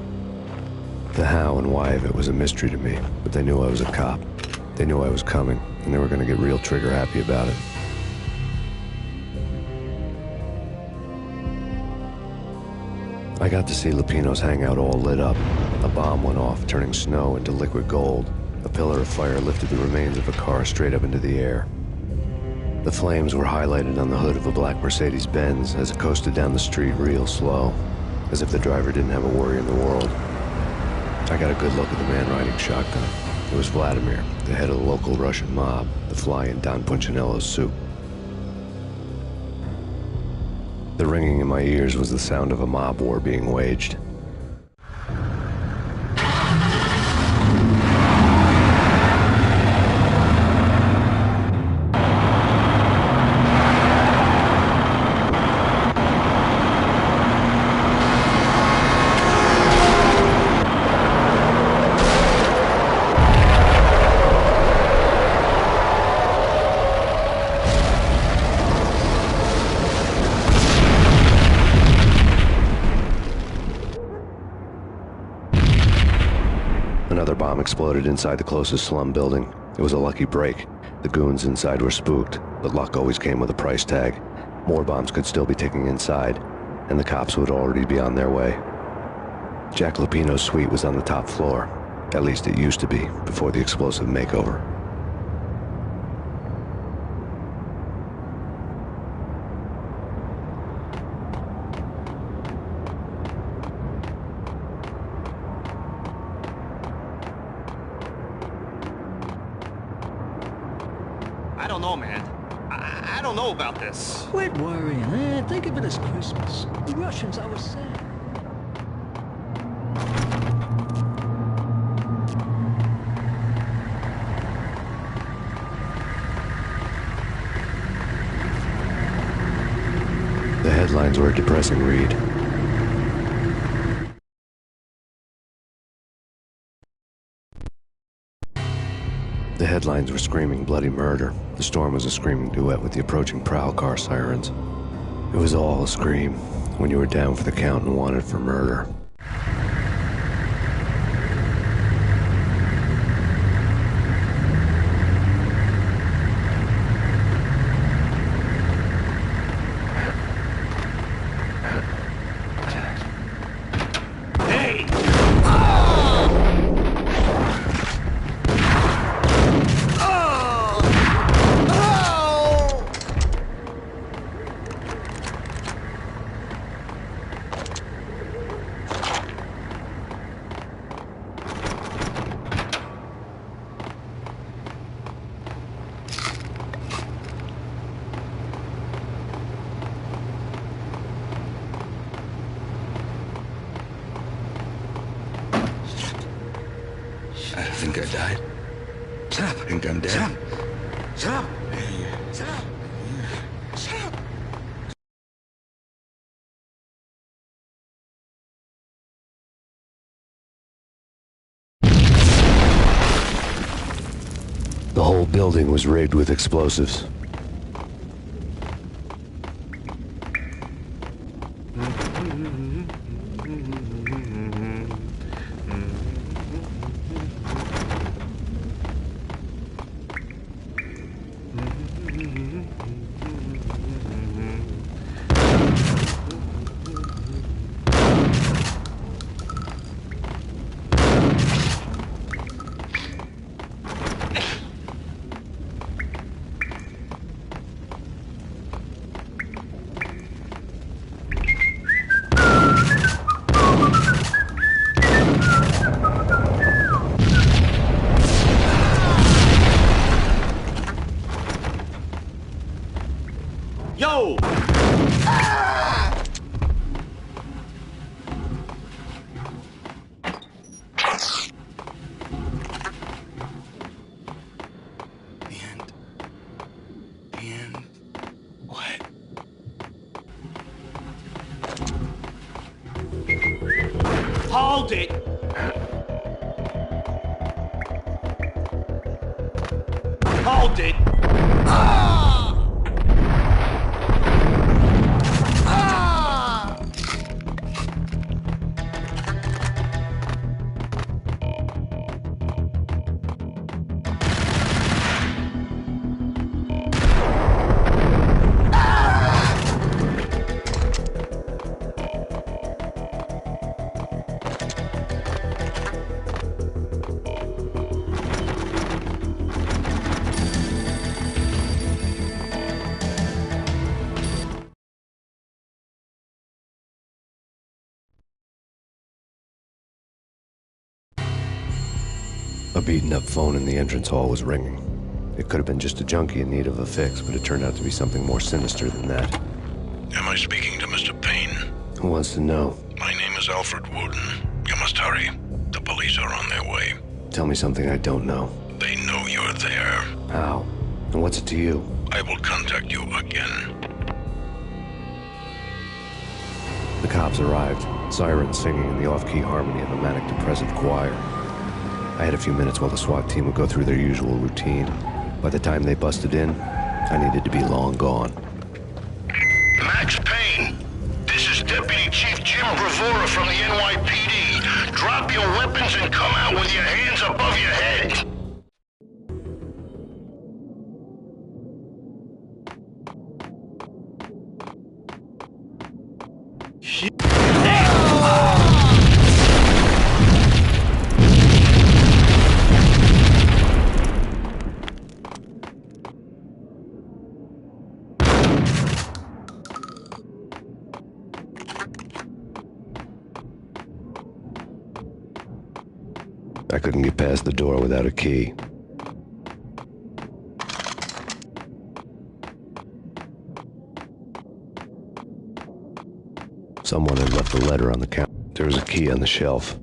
The how and why of it was a mystery to me, but they knew I was a cop. They knew I was coming, and they were going to get real trigger happy about it. I got to see Lupino's hangout all lit up. A bomb went off, turning snow into liquid gold. A pillar of fire lifted the remains of a car straight up into the air. The flames were highlighted on the hood of a black Mercedes-Benz as it coasted down the street real slow, as if the driver didn't have a worry in the world. I got a good look at the man riding shotgun. It was Vladimir, the head of the local Russian mob, the fly in Don Punchinello's soup. The ringing in my ears was the sound of a mob war being waged. Another bomb exploded inside the closest slum building. It was a lucky break. The goons inside were spooked, but luck always came with a price tag. More bombs could still be ticking inside, and the cops would already be on their way. Jack Lupino's suite was on the top floor. At least it used to be, before the explosive makeover. I don't know, man. I don't know about this. Quit worrying, eh? Think of it as Christmas. The Russians always say. The headlines were a depressing read. The headlines were screaming bloody murder. The storm was a screaming duet with the approaching prowl car sirens. It was all a scream when you were down for the count and wanted for murder. I think I died. Shut up. I think I'm dead. Shut up. Shut up. Shut up. Shut up. The whole building was rigged with explosives. Hold it! Hold it! A beaten-up phone in the entrance hall was ringing. It could have been just a junkie in need of a fix, but it turned out to be something more sinister than that. Am I speaking to Mr. Payne? Who wants to know? My name is Alfred Wooden. You must hurry. The police are on their way. Tell me something I don't know. They know you're there. How? And what's it to you? I will contact you again. The cops arrived, sirens singing in the off-key harmony of a manic-depressive choir. I had a few minutes while the SWAT team would go through their usual routine. By the time they busted in, I needed to be long gone. Max Payne, this is Deputy Chief Jim Bravura from the NYPD. Drop your weapons and come out with your hands above your head. I couldn't get past the door without a key. Someone had left a letter on the counter. There was a key on the shelf.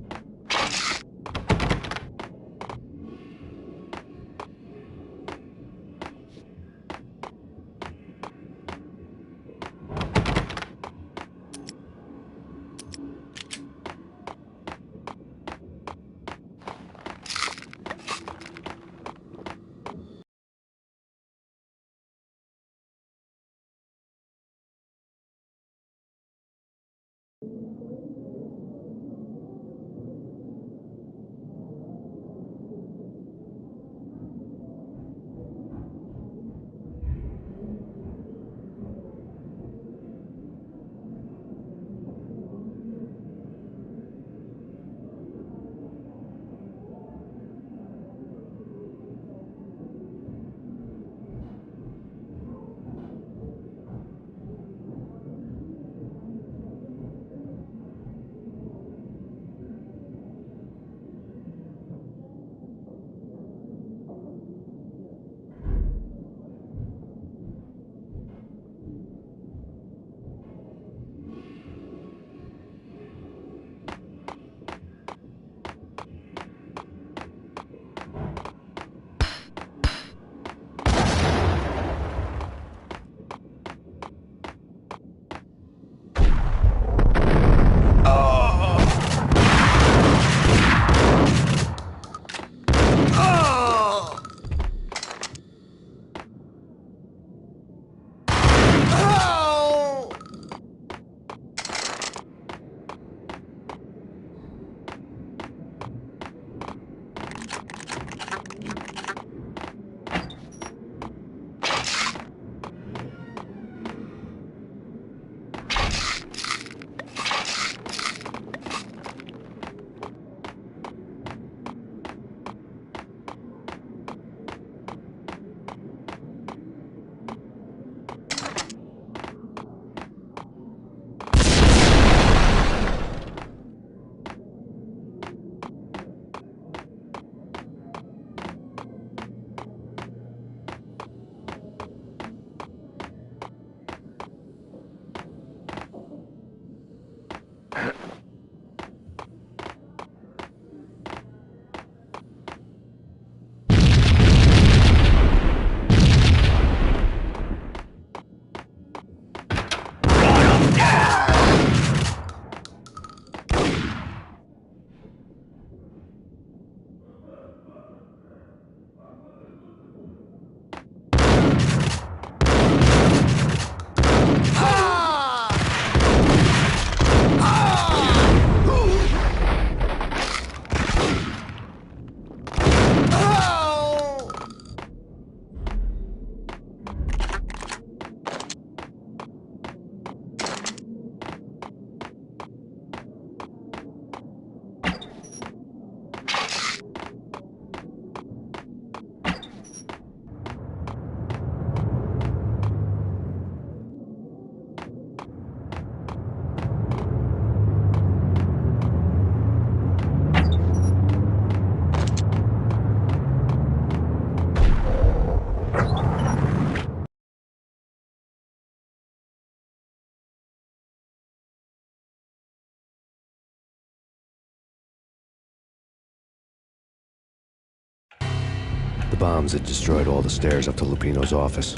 The bombs had destroyed all the stairs up to Lupino's office.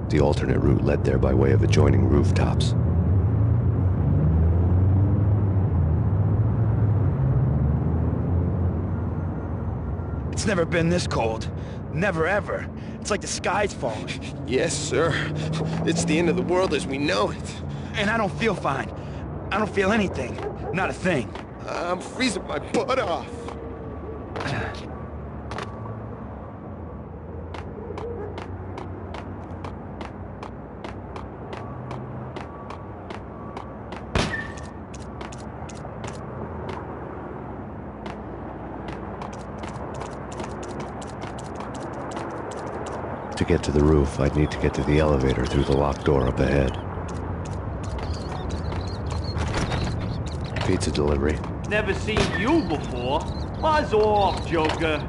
The alternate route led there by way of adjoining rooftops. It's never been this cold. Never ever. It's like the sky's falling. Yes, sir. It's the end of the world as we know it. And I don't feel fine. I don't feel anything. Not a thing. I'm freezing my butt off. To get to the roof, I'd need to get to the elevator through the locked door up ahead. Pizza delivery. Never seen you before. Buzz off, Joker.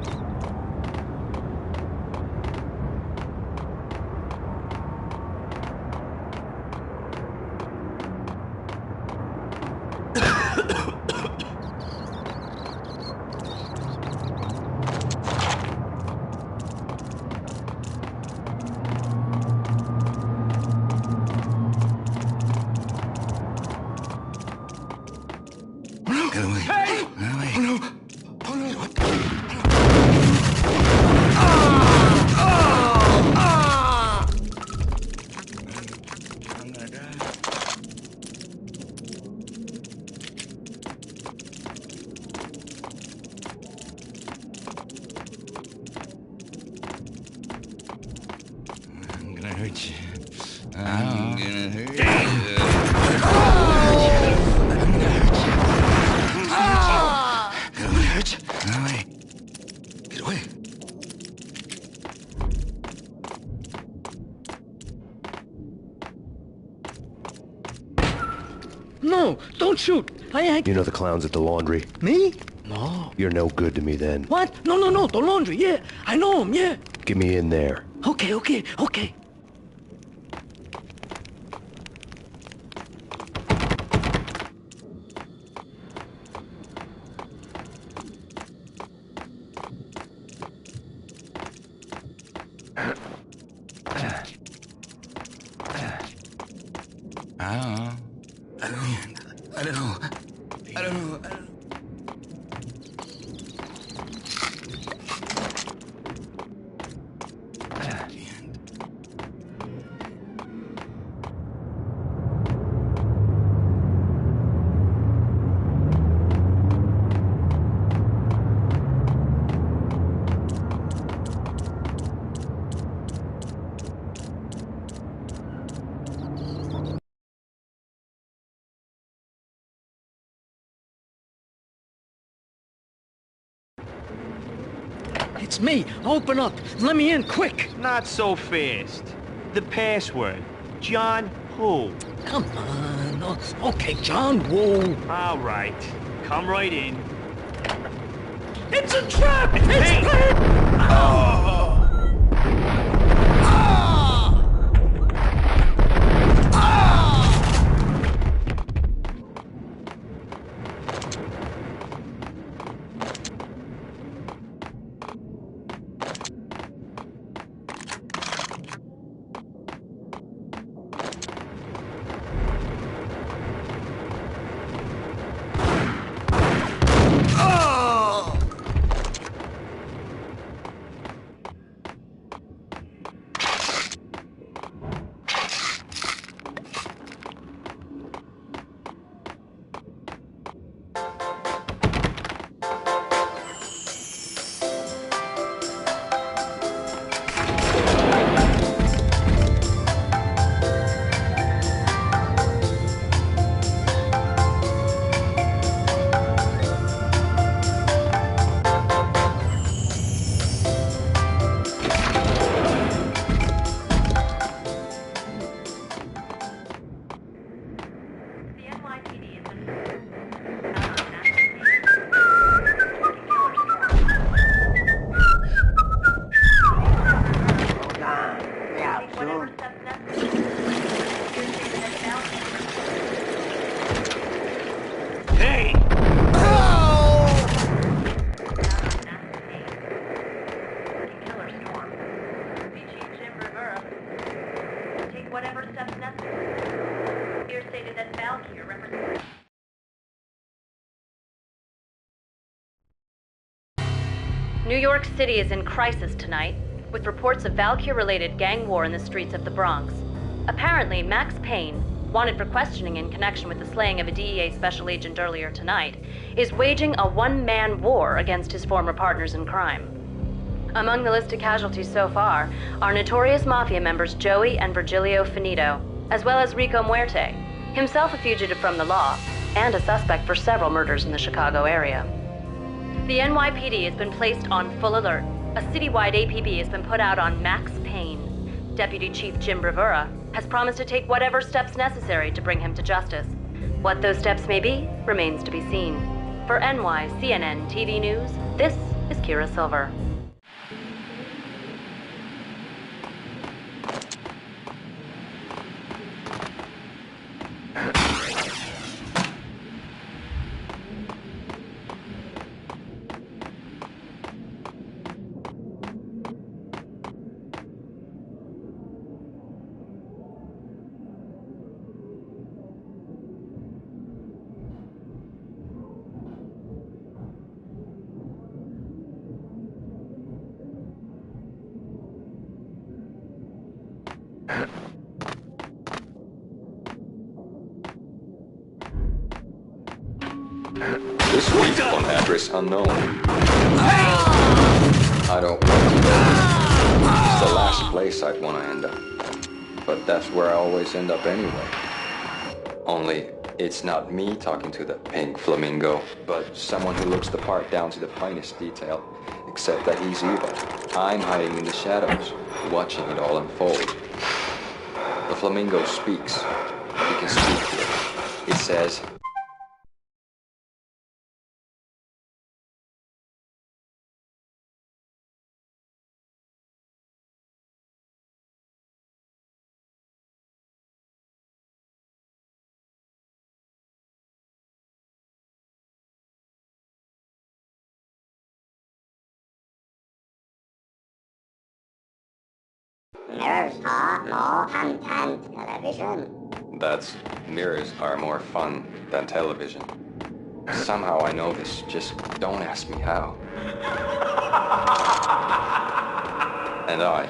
No, don't shoot. You know the clowns at the laundry? Me? No. You're no good to me then. What? No, the laundry, yeah. I know him, yeah. Get me in there. Okay. I don't know. It's me. Open up. Let me in, quick. Not so fast. The password. John who? Come on. Oh, okay, John Woo. All right. Come right in. It's a trap! It's Payne! New York City is in crisis tonight, with reports of Valkyr-related gang war in the streets of the Bronx. Apparently, Max Payne, wanted for questioning in connection with the slaying of a DEA special agent earlier tonight, is waging a one-man war against his former partners in crime. Among the listed casualties so far are notorious mafia members Joey and Virgilio Finito, as well as Rico Muerte, himself a fugitive from the law, and a suspect for several murders in the Chicago area. The NYPD has been placed on full alert. A citywide APB has been put out on Max Payne. Deputy Chief Jim Bravura has promised to take whatever steps necessary to bring him to justice. What those steps may be remains to be seen. For NYCNN TV News, this is Kira Silver. This week on address unknown. I don't want to go. It's the last place I'd want to end up. But that's where I always end up anyway. Only, it's not me talking to the pink flamingo, but someone who looks the part down to the finest detail, except that he's evil. I'm hiding in the shadows, watching it all unfold. The flamingo speaks. He can speak to it. It says, Mirrors are more fun than television. that's, mirrors are more fun than television. Somehow I know this, just don't ask me how. And I,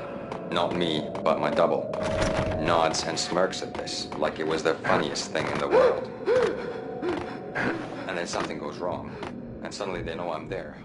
not me, but my double, nods and smirks at this, like it was the funniest thing in the world. And then something goes wrong, and suddenly they know I'm there,